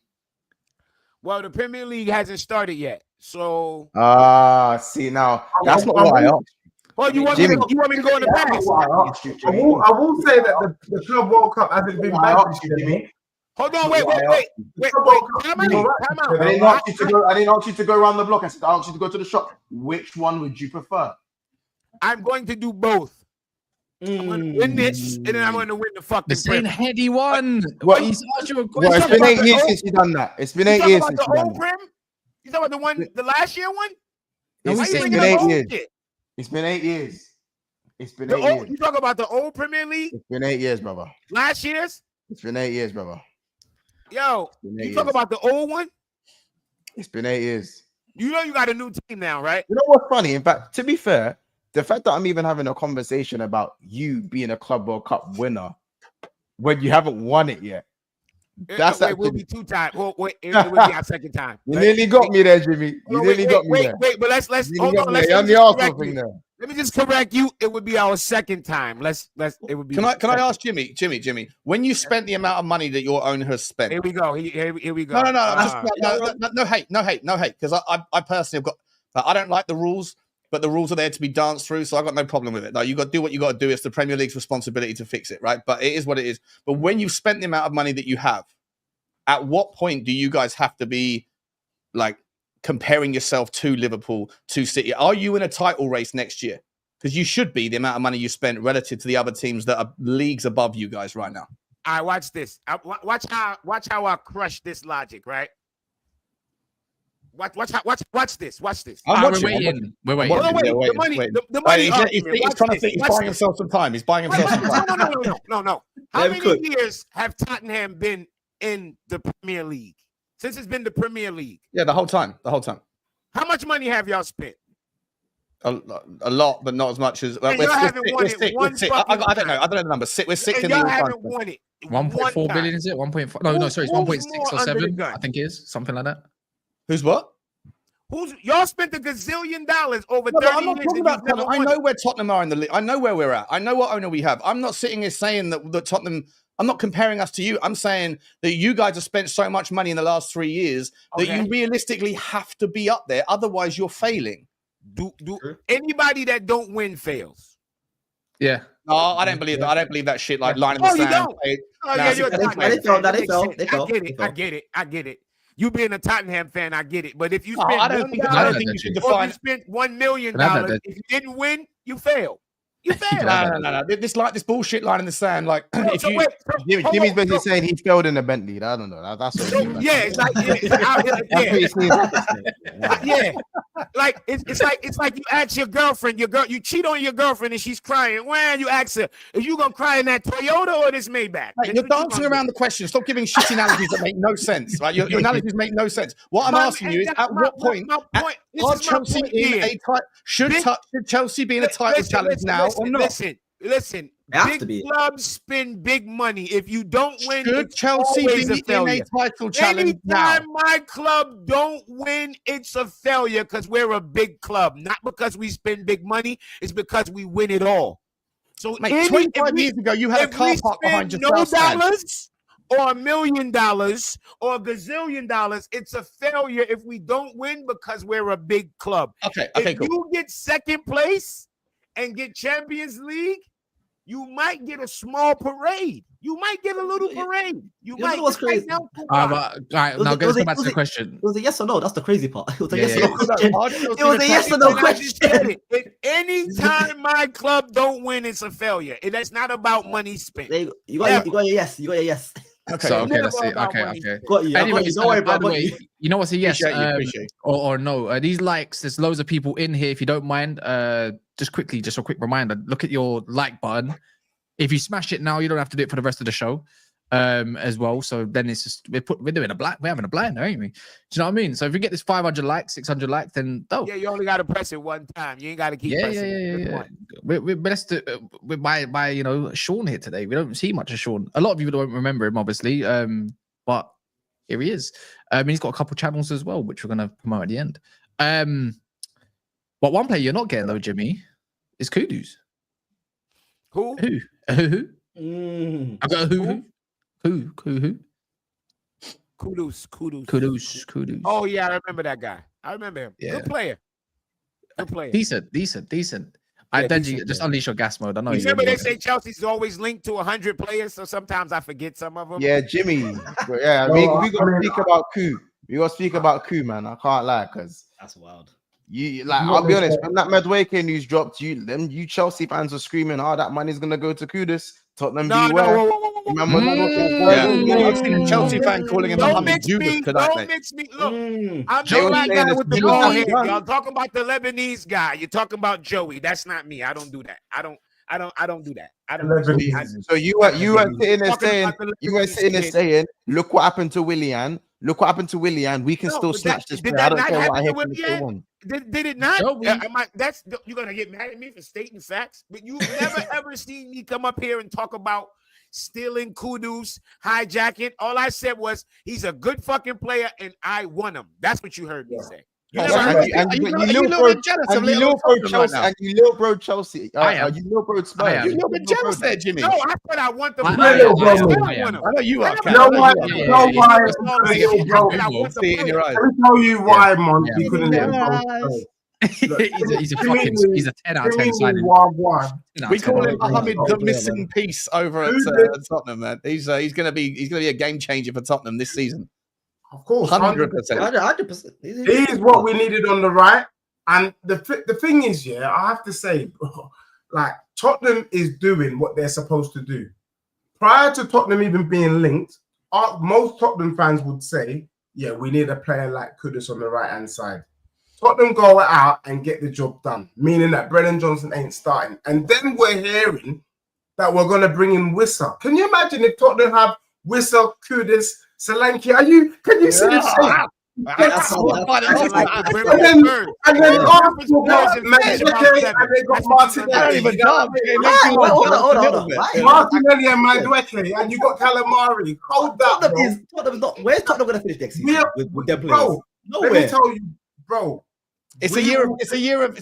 Well, the Premier League hasn't started yet, so. See now, that's not what I asked. Well, you want me to go in the past? I will say that the Club World Cup hasn't been bad this year. Hold on, wait. Time out. I didn't ask you to go around the block. I said I asked you to go to the shop. Which one would you prefer? I'm going to do both. I'm going to win this, and then I'm going to win the fucking. The same heady one. What? He's asked you a Well, question. it's been 8 years since you've done that. It's been 8 years since you've done that. You talking about the one, the last year one? It's been 8 years. It's been 8 years. It's been 8 years. You talk about the old Premier League? It's been 8 years, brother. Last year's? It's been 8 years, brother. Yo, you talk about the old one? It's been 8 years. You know you got a new team now, right? You know what's funny? In fact, to be fair, the fact that I'm even having a conversation about you being a Club World Cup winner when you haven't won it yet. It will be 2 times. Well, it will be our second time. You nearly got me there, Jimmy. You nearly got me there. Wait, but let's hold on. Let me just correct you. It would be our second time. It would be. Can I ask Jimmy? When you spent the amount of money that your owner has spent? Here we go. Here we go. No hate. Because I personally have got. I don't like the rules, but the rules are there to be danced through, so I got no problem with it. Like, you got to do what you got to do. It's the Premier League's responsibility to fix it, right? But it is what it is. But when you've spent the amount of money that you have, at what point do you guys have to be like comparing yourself to Liverpool, to City? Are you in a title race next year? Because you should be, the amount of money you spent relative to the other teams that are leagues above you guys right now. All right, watch this. Watch how I crush this logic, right? Watch this. We're waiting. The money. He's trying to think. He's buying himself some time. No. How many years have Tottenham been in the Premier League? Since it's been the Premier League. Yeah, the whole time. How much money have y'all spent? A lot, but not as much as. I don't know. I don't know the number. We're sixth in the. Y'all haven't won it. 1.4 billion, is it? 1.5? No, sorry, it's 1.6 or 7. I think it is something like that. Who's what? Y'all spent $1 gazillion over 30 I'm not years. talking about Tottenham. I know where Tottenham are in the league. I know where we're at. I know what owner we have. I'm not sitting here saying that Tottenham I'm not comparing us to you. I'm saying that you guys have spent so much money in the last 3 years that you realistically have to be up there. Otherwise, you're failing. Do anybody that don't win fails? Yeah. No, I don't believe that. I don't believe that shit. Like line in the Oh, you sand. don't? Oh, yeah, you're a Tottenham fan. I get it. You being a Tottenham fan, I get it. But if you spent I don't think you should define. You spent $1 million, if you didn't win, you failed. You failed. No. This bullshit line in the sand. Like, if you, Jimmy's basically saying he failed in the Bentley. I don't know. That's what it's like it's like you ask your girlfriend, you cheat on your girlfriend and she's crying. When you ask her, are you gonna cry in that Toyota or this Maybach? Right, you're dancing around the question. Stop giving shit analogies that make no sense. Right? Your analogies make no sense. What I'm asking you is, at what point should Chelsea be in a title challenge now or not? Listen. Big clubs spend big money. If you don't win, should Chelsea be in a title challenge now? Anytime my club don't win, it's a failure because we're a big club. Not because we spend big money. It's because we win it all. So, mate, 25 years ago, you had a car park behind your $no or $1 million or a gazillion dollars, it's a failure if we don't win because we're a big club. Okay, if cool. You get second place and get Champions League, you might get a small parade. You might get a little parade. You might. What's crazy? All right, now let's go back to the question. It was a yes or no. That's the crazy part. It was a yes or no question. It was a yes or no question. Any time my club don't win, it's a failure. That's not about money spent. You got your yes. You got your yes. Okay, so that's it. Okay. Got you. Anyway, don't worry about it. You know what's a yes appreciate. Or no? These likes, there's loads of people in here. If you don't mind, just a quick reminder, look at your like button. If you smash it now, you don't have to do it for the rest of the show as well. So then it's just we're having a blind, ain't we? Do you know what I mean? So if we get this 500 likes, 600 likes, then yeah, you only got to press it one time. You ain't got to keep pressing it. Yeah. We're blessed by Sean here today. We don't see much of Sean. A lot of people don't remember him, obviously, but here he is. He's got a couple channels as well, which we're gonna promote at the end. But one player you're not getting though, Jimmy, is Kudus. Who? I got who? Kudus. Oh yeah, I remember that guy. I remember him. Yeah. Good player. Decent. Just unleash your gas mode. I know. Remember they say Chelsea's always linked to 100 players, so sometimes I forget some of them. Yeah, Jimmy. Yeah, we gotta speak about Ku. We gotta speak about Ku, man. I can't lie, because that's wild. I'll be honest, when that Madueke news dropped, you Chelsea fans are screaming, "Oh, that money's gonna go to Kudus." Tottenham beware. I've seen a Chelsea fan calling him Mohammed Kudus. Don't mix me. Look, I'm the black guy with the ball head. Y'all talking about the Lebanese guy. You're talking about Joey. That's not me. I don't do that. I don't do that. So you were sitting there saying, look what happened to Willian. Look what happened to Willian. We can still snatch this player. I don't care what I hear from the Did it not? You're gonna get mad at me for stating facts, but you've never ever seen me come up here and talk about stealing Kudus, hijacking. All I said was he's a good fucking player and I want him. That's what you heard me say. You little bro Chelsea. You little bro Spurs. You little bit jealous there, Jimmy. No, I said I want the player. I know you are. You know why? Let me tell you why, man. You couldn't he's a 10 out of 10 signing. We call him Mohammed the missing piece over at Tottenham, man. He's gonna be a game changer for Tottenham this season. Of course, 100%. 100%. He is what we needed on the right. And the thing is, I have to say, like, Tottenham is doing what they're supposed to do. Prior to Tottenham even being linked, most Tottenham fans would say, yeah, we need a player like Kudus on the right-hand side. Tottenham go out and get the job done, meaning that Brennan Johnson ain't starting. And then we're hearing that we're going to bring in Wissa. Can you imagine if Tottenham have Wissa, Kudus, Solanke? Can you see this? And then Arsenal got Martinelli. Martinelli and Madueke, and you got Calamari. Hold up, bro. Where's Tottenham going to finish next season with their players? Bro, let me tell you, bro. It's a year of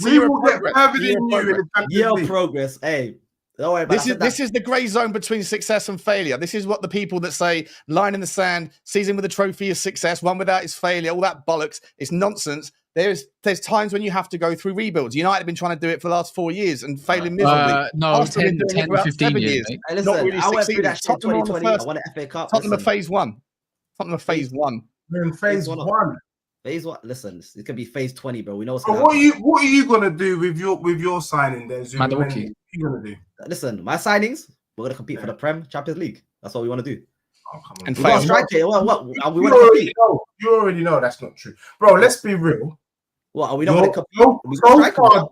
progress. Hey, Don't worry about this is the grey zone between success and failure. This is what the people that say line in the sand, season with a trophy is success, one without is failure. All that bollocks. It's nonsense. There's times when you have to go through rebuilds. United have been trying to do it for the last 4 years and failing miserably. No, 10, 15 years. Hey, listen, not really I went through succeeding. that shit in Tottenham 2020. I won an FA Cup. Tottenham are phase 1. Tottenham are phase 1. We're in phase 1. Phase 1. Listen, it could be phase 20, bro. We know what's So going to happen. what are you gonna do with your signing there? Madueke. What are you gonna do? Listen, my signings, we're gonna compete for the Prem Champions League. That's what we want to do. Oh, come on. And We got a fail. striker. What? Are we You want to already compete? know. You already know that's not true, bro. Let's be real. What? Are we not going to compete? We got a So striker, far,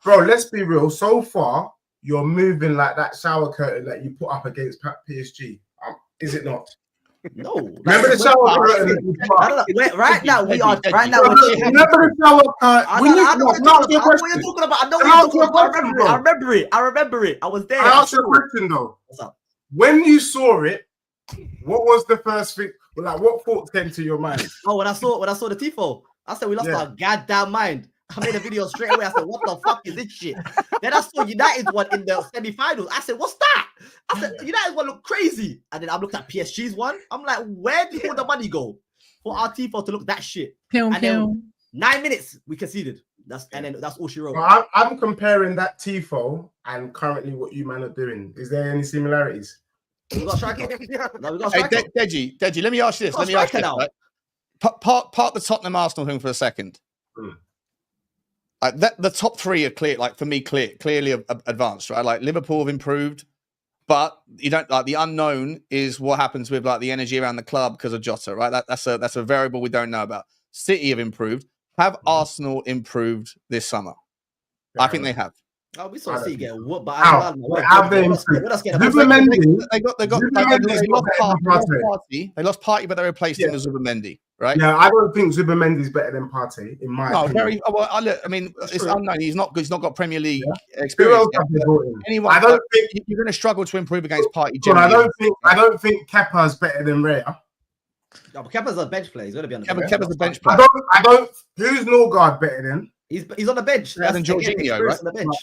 bro. Let's be real. So far, you're moving like that shower curtain that you put up against PSG. Is it not? No. Remember the shower curtain that you put up? Wait, right now we are. Right now Remember we're. the shower curtain? I We know need what you're talking about. I know what you're talking about. I remember it. I was there. I asked you a question though. What's up? When you saw it, what was the first thing? Like, what thought came to your mind? Oh, when I saw the Tifo, I said we lost our goddamn mind. I made a video straight away. I said, what the fuck is this shit? Then I saw United's one in the semi-finals. I said, what's that? I said, United's one look crazy. And then I looked at PSG's one. I'm like, where did all the money go for our Tifo to look that shit? And then 9 minutes, we conceded. That's all she wrote. So I'm comparing that Tifo and currently what you man are doing. Is there any similarities? We got a striker. No, we got a Hey, striker. Deji, let me ask you this. Got a striker now. Right? Part the Tottenham Arsenal thing for a second. The top three are clear, like for me, clearly advanced, right? Like Liverpool have improved, but you don't like the unknown is what happens with like the energy around the club because of Jota, right? That's a variable we don't know about. City have improved. Have Arsenal improved this summer? I think they have. Oh, we saw City get whooped, but How? Have they improved? Zubimendi. They lost Partey, but they replaced him with Zubimendi, right? Yeah, I don't think Zubimendi is better than Partey, in my opinion. I mean, it's unknown. He's not got Premier League Who experience. else have they brought in? Anyway, I don't think you're going to struggle to improve against Partey. I don't think Kepa's better than Raya. No, but Kepa's a bench player. He's going to be on the bench. Kepa's a bench player. I don't. Who's Norgard better than? He's on the bench. Better than Jorginho, right? On the bench.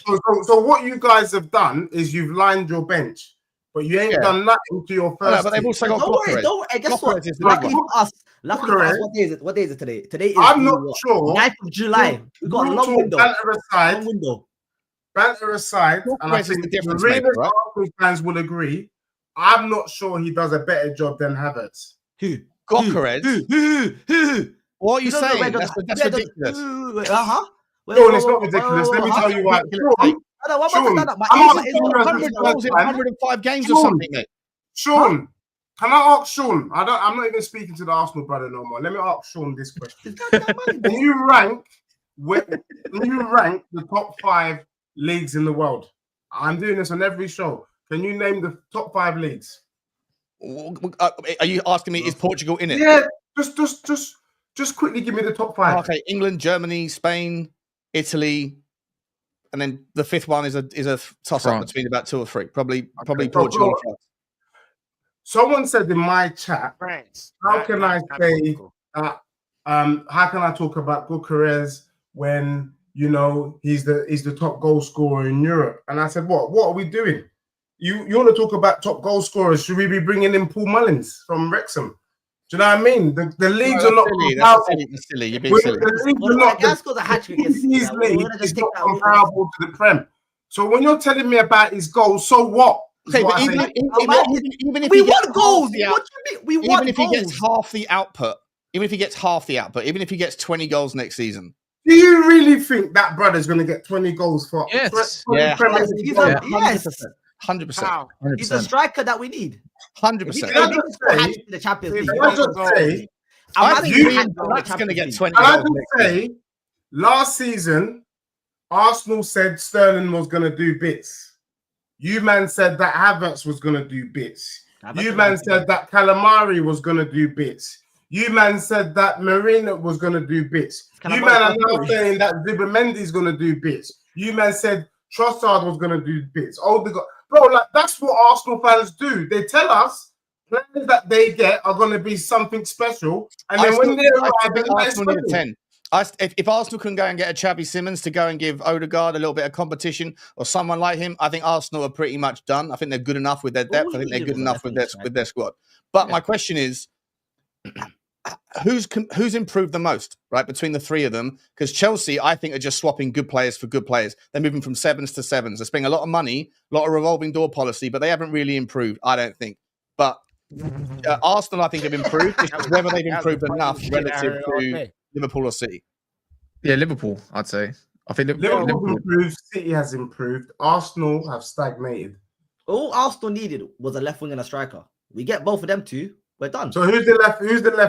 So what you guys have done is you've lined your bench, but you ain't done nothing to your first. But they've also got Coqueret. Don't worry. Guess what? Luckily for us. What day is it? What day is it today? Today is I'm not sure. 9th of July. We've got a long window. Banter aside, and I think the Arsenal fans will agree. I'm not sure he does a better job than Havertz. Who? Coqueret. Who? What are you saying? That's ridiculous. Sean, it's not ridiculous. Let me tell you why. Sean, 105 games or something, mate. Sean, can I ask Sean? I'm not even speaking to the Arsenal brother no more. Let me ask Sean this question. Can you rank the top 5 leagues in the world? I'm doing this on every show. Can you name the top 5 leagues? Are you asking me, is Portugal in it? Yeah, just quickly give me the top 5. Okay, England, Germany, Spain, Italy, and then the 5th one is a toss-up between about 2 or 3. Probably Portugal and France. Someone said in my chat, how can I talk about Coqueret when he's the top goal scorer in Europe? And I said, what are we doing? You want to talk about top goal scorers? Should we be bringing in Paul Mullins from Wrexham? Do you know what I mean? The leagues are not silly. You're being silly. The leagues are not. These leagues is not comparable to the Prem. So when you're telling me about his goals, so what? Okay, but even if we want goals, what do you mean? Even if he gets half the output, even if he gets 20 goals next season. Do you really think that brother's going to get 20 goals for? Yes. Yes. 100%. He's a striker that we need. 100%. The Champions League. I think Black's going to get 20 goals next season. Last season, Arsenal said Sterling was going to do bits. You man said that Havertz was going to do bits. You man said that Calamari was going to do bits. You man said that Marina was going to do bits. You man are now saying that Zubimendi is going to do bits. You man said Trossard was going to do bits. Bro, like that's what Arsenal fans do. They tell us players that they get are going to be something special, and then when they arrive, Arsenal need a 10. If Arsenal can go and get a Xabi Simons to go and give Odegaard a little bit of competition or someone like him, I think Arsenal are pretty much done. I think they're good enough with their depth. I think they're good enough with their squad. But my question is, who's improved the most, right, between the three of them? Because Chelsea, I think, are just swapping good players for good players. They're moving from 7s to 7s. They're spending a lot of money, a lot of revolving door policy, but they haven't really improved, I don't think. But Arsenal, I think, have improved. It's just whether they've improved enough relative to Liverpool or City. Yeah, Liverpool, I'd say. I think Liverpool improved, City has improved, Arsenal have stagnated. All Arsenal needed was a left wing and a striker. We get both of them two, we're done. So who's the left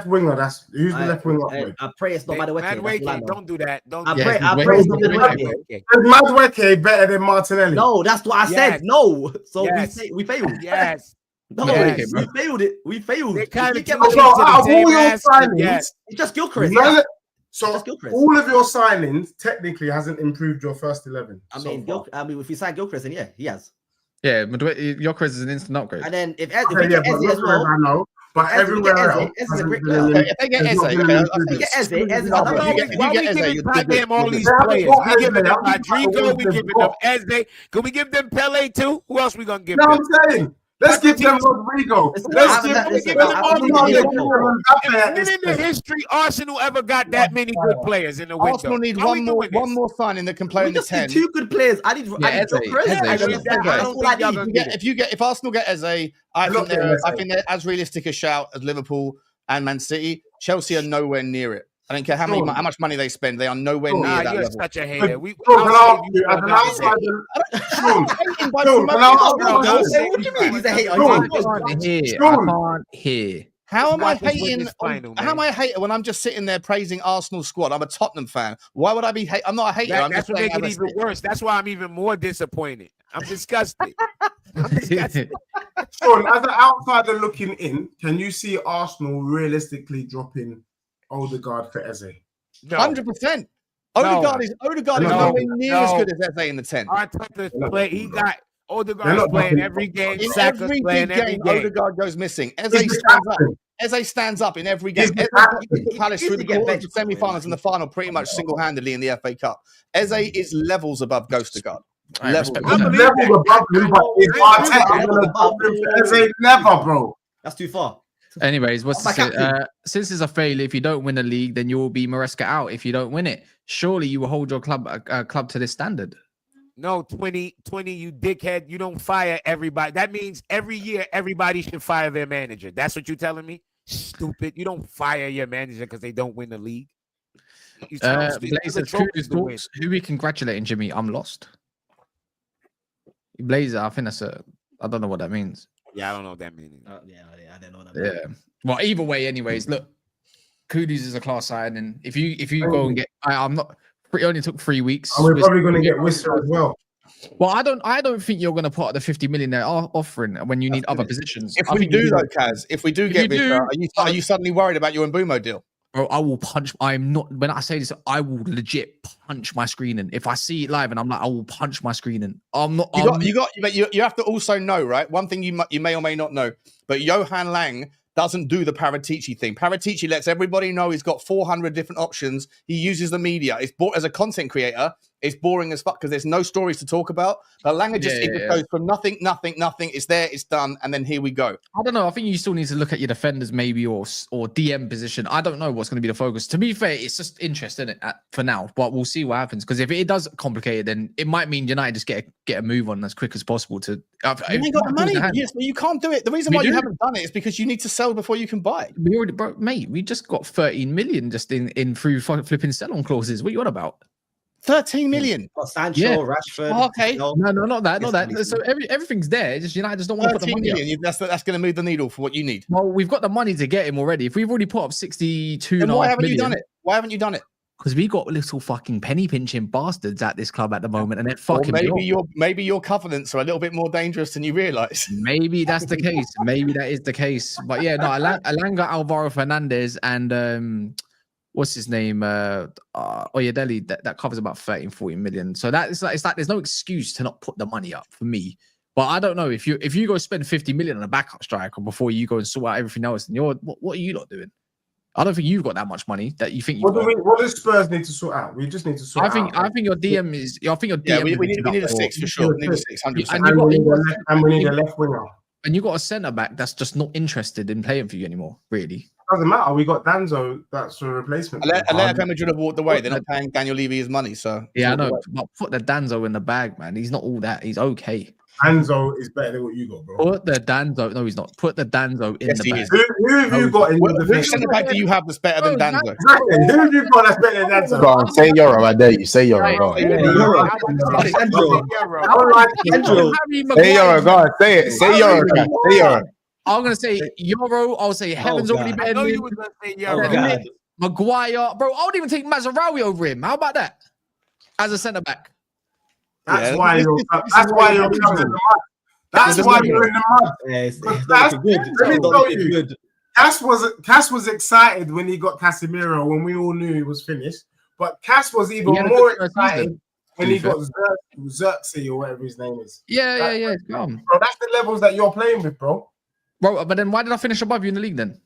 winger? Who's the left winger? I pray it's not Madueke. Don't do that. I pray it's not Madueke. Is Madueke better than Martinelli? No, that's what I said. No. So we failed. Yes. No, yes. we failed it. We failed. They kind of out of all your signings, it's just Gilchrist. So all of your signings technically hasn't improved your first 11. I mean, if you sign Gilchrist, then yeah, he has. Yeah, Gilchrist is an instant upgrade. And then if we get Eze as well, I know, but everywhere else, if they get Eze, why we giving goddamn all these players? We giving them Rodrigo, we giving them Eze. Can we give them Pele too? Who else we gonna give them? I'm saying. Let's give them Rodrigo. Let's give them When in the history Arsenal ever got that many good players in the window? Arsenal need one more signing that can play in the 10. Two good players. I need If Arsenal get Eze, I think they're as realistic a shout as Liverpool and Man City. Chelsea are nowhere near it. I don't care how much money they spend. They are nowhere near that level. You're such a hater. What do you mean? He's a hater. I can't hear. How am I hating? How am I a hater when I'm just sitting there praising Arsenal's squad? I'm a Tottenham fan. Why would I be? I'm not a hater. That's what makes it even worse. That's why I'm even more disappointed. I'm disgusted. Sean, as an outsider looking in, can you see Arsenal realistically dropping Odegaard for Eze? 100%. Odegaard is nowhere near as good as Eze in the 10. Arteta play. He got Odegaard playing every game. Saka's playing every game. Odegaard goes missing. Eze stands up in every game. Palace through the quarters, the semi-finals, and the final pretty much single-handedly in the FA Cup. Eze is levels above Ghostegaard. Levels above him, but it's Arteta. Eze never, bro. That's too far. Anyways, since it's a failure, if you don't win a league, then you will be Maresca out if you don't win it. Surely you will hold your club to this standard. No, 20, you dickhead. You don't fire everybody. That means every year everybody should fire their manager. That's what you're telling me? Stupid. You don't fire your manager because they don't win the league. Blazer, who we congratulating, Jimmy? I'm lost. Blazer, I think that's I don't know what that means. Yeah, I don't know what that means. I don't know what that means. Yeah. Well, either way, anyways, look, Kudus is a class side, and if you go and get, I'm not. It only took 3 weeks. And we're probably going to get Wissa as well. Well, I don't think you're going to put the 50 million they're offering when you need other positions. If we do though, Kaz, if we do get Wissa, are you suddenly worried about your Mbeumo deal? Bro, I will punch. I'm not. When I say this, I will legit punch my screen in. If I see it live and I'm like, I will punch my screen in. I'm not. You have to also know, right? One thing you may or may not know, but Johan Lang doesn't do the Paratici thing. Paratici lets everybody know he's got 400 different options. He uses the media. As a content creator, it's boring as fuck because there's no stories to talk about. But Langer just goes from nothing. It's there, it's done, and then here we go. I don't know. I think you still need to look at your defenders maybe or DM position. I don't know what's going to be the focus. To be fair, it's just interest in it for now, but we'll see what happens. Because if it does complicate it, then it might mean United just get a move on as quick as possible to. You ain't got the money. Yes, you can't do it. The reason why you haven't done it is because you need to sell before you can buy. We just got 13 million just in through flipping sell-on clauses. What are you on about? 13 million. Sancho, Rashford. Oh, okay. No, not that. So everything's there. Just United just don't want to put the money million. That's going to move the needle for what you need. Well, we've got the money to get him already. If we've already put up 62, then why haven't you done it? Why haven't you done it? Because we got little fucking penny pinching bastards at this club at the moment, and it fucking. Maybe your covenants are a little bit more dangerous than you realise. Maybe that's the case. Maybe that is the case. But yeah, no, Alanga, Alvaro Fernandez, and what's his name? Oyedele, that covers about 13-14 million. So it's like there's no excuse to not put the money up for me. But I don't know if you go spend 50 million on a backup striker before you go and sort out everything else, then what are you lot doing? I don't think you've got that much money that you think you've got. What does Spurs need to sort out? We just need to sort out. I think your DM is. I think your DM. Yeah, we need a 6 for sure. We need a 600. And we need a left winger. And you got a centre back that's just not interested in playing for you anymore. Really. Doesn't matter. We got Danzo. That's a replacement. Atletico Madrid have walked away. They're not paying Daniel Levy his money. So yeah, I know. But put the Danzo in the bag, man. He's not all that. He's okay. Danzo is better than what you got, bro. Put the Danzo. No, he's not. Put the Danzo in the bag. Who have you got in the defense? Which centre back do you have that's better than Danzo? Exactly. Who have you got that's better than Danzo? Go on, say Euro. I dare you. Say Euro. Go on. Say Euro. Go on. Say it. Say Euro. Say Euro. I'm gonna say Euro. I'll say Heaven's already better than you were gonna say Euro. Maguire, bro. I would even take Mazraoui over him. How about that? As a centre back. That's why you're in the mud. That's why you're in the mud. Let me tell you, Cass was excited when he got Casemiro when we all knew he was finished. But Cass was even more excited when he got Xerxes or whatever his name is. Yeah. Bro, that's the levels that you're playing with, bro. Bro, but then why did I finish above you in the league then?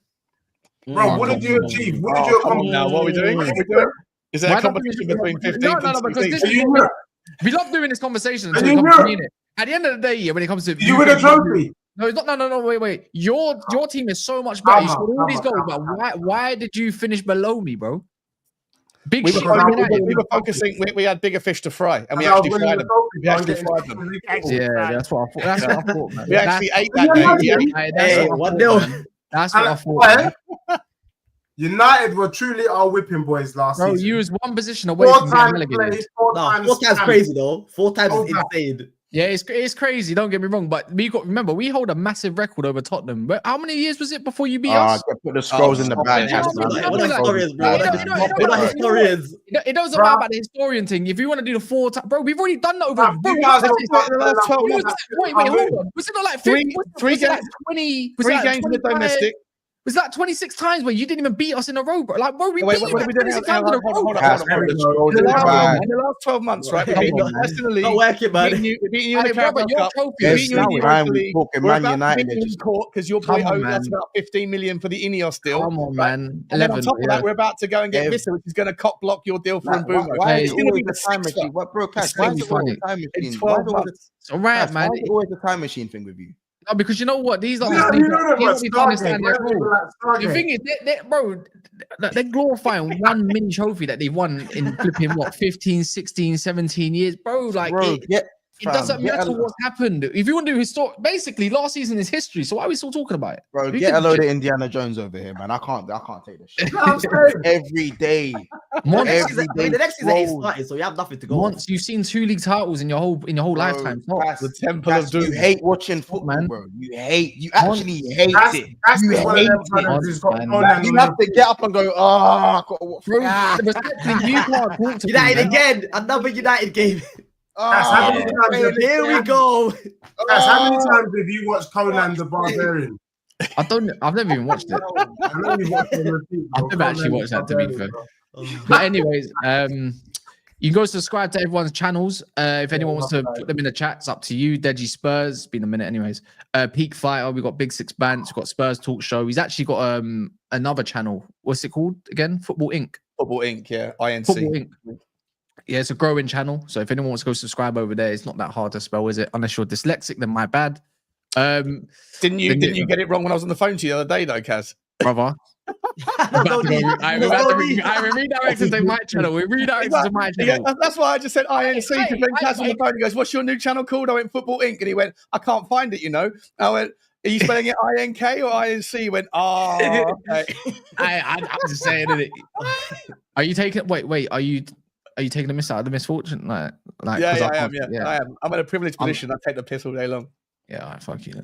Bro, what did you achieve? What did you accomplish? Now, what are we doing? Is there a competition between 15 No, because we love doing this conversation until we come to it. At the end of the day, when it comes to you win a trophy. No, it's not. No. Wait. Your team is so much better. You scored all these goals, but why did you finish below me, bro? We were focusing. We had bigger fish to fry, and we actually fried them. We actually fried them. Yeah, that's what I thought. Man. We actually ate that day. That's what I thought. United were truly our whipping boys last season. Bro, you was one position away from getting relegated. Four times crazy though. 4 times is insane. Yeah, it's crazy. Don't get me wrong, but remember we hold a massive record over Tottenham. But how many years was it before you beat us? Put the scrolls in the bag. It doesn't matter about the historian thing. If you want to do the 4 times, bro, we've already done that over. Wait, hold on. Was it not like 3 games? 20? Was it 3 games in the domestic? Was that 26 times where you didn't even beat us in a row, bro? Like, bro, we beat you 26 times in a row. In the last 12 months, right? We're beating you in the Carabao Cup. We're beating you in the Europa League. We're about to beat you in court because your boy owes us about 15 million for the Ineos deal. Come on, man. And then on top of that, we're about to go and get Wissa, which is going to cock block your deal for Mbeumo. It's going to be the time machine. What, bro, Cash? Why is it always the time machine? It's 12 months. It's all right, man. Why is it always the time machine thing with you? No, because you know what? These are the thing is, bro, they're glorifying one mini trophy that they won in flipping 15, 16, 17 years, bro. Like, it doesn't matter what's happened. If you want to do basically last season is history. So why are we still talking about it? Bro, get a load of Indiana Jones over here, man. I can't take this shit. Every day. The next season ain't started, so you have nothing to go. Once you've seen 2 league titles in your whole lifetime. The Temple of Doom. You hate watching football, man. Bro. You actually hate it. You hate it. You have to get up and go, bro, you can't talk to United again. Another United game. Here we go. How many times have you watched Conan the Barbarian? I've never even watched it. I've never actually watched that, to be fair. But anyways, you can go subscribe to everyone's channels. If anyone wants to put them in the chat, it's up to you. Deji Spurs, it's been a minute anyways. Peak Fighter, we've got Big Six Bants, we've got Spurs Talk Show. He's actually got another channel. What's it called again? Football Inc. Football Inc. Yeah, INC. Football Inc. Yeah, it's a growing channel. So if anyone wants to go subscribe over there, it's not that hard to spell, is it? Unless you're dyslexic, then my bad. Didn't you get it wrong when I was on the phone to you the other day, though, Kaz? Brother. I redirected to my channel. We redirected to my channel. Yeah, that's why I just said INC, because when Kaz on the phone, he goes, "What's your new channel called?" I went, Football Inc. And he went, "I can't find it, you know." I went, "Are you spelling it INK or INC?" He went, okay. I'm just saying it. Are you taking are you taking the miss out of the misfortune? Like I am. I am. I'm in a privileged position. I take the piss all day long. Yeah, all right, fuck you then.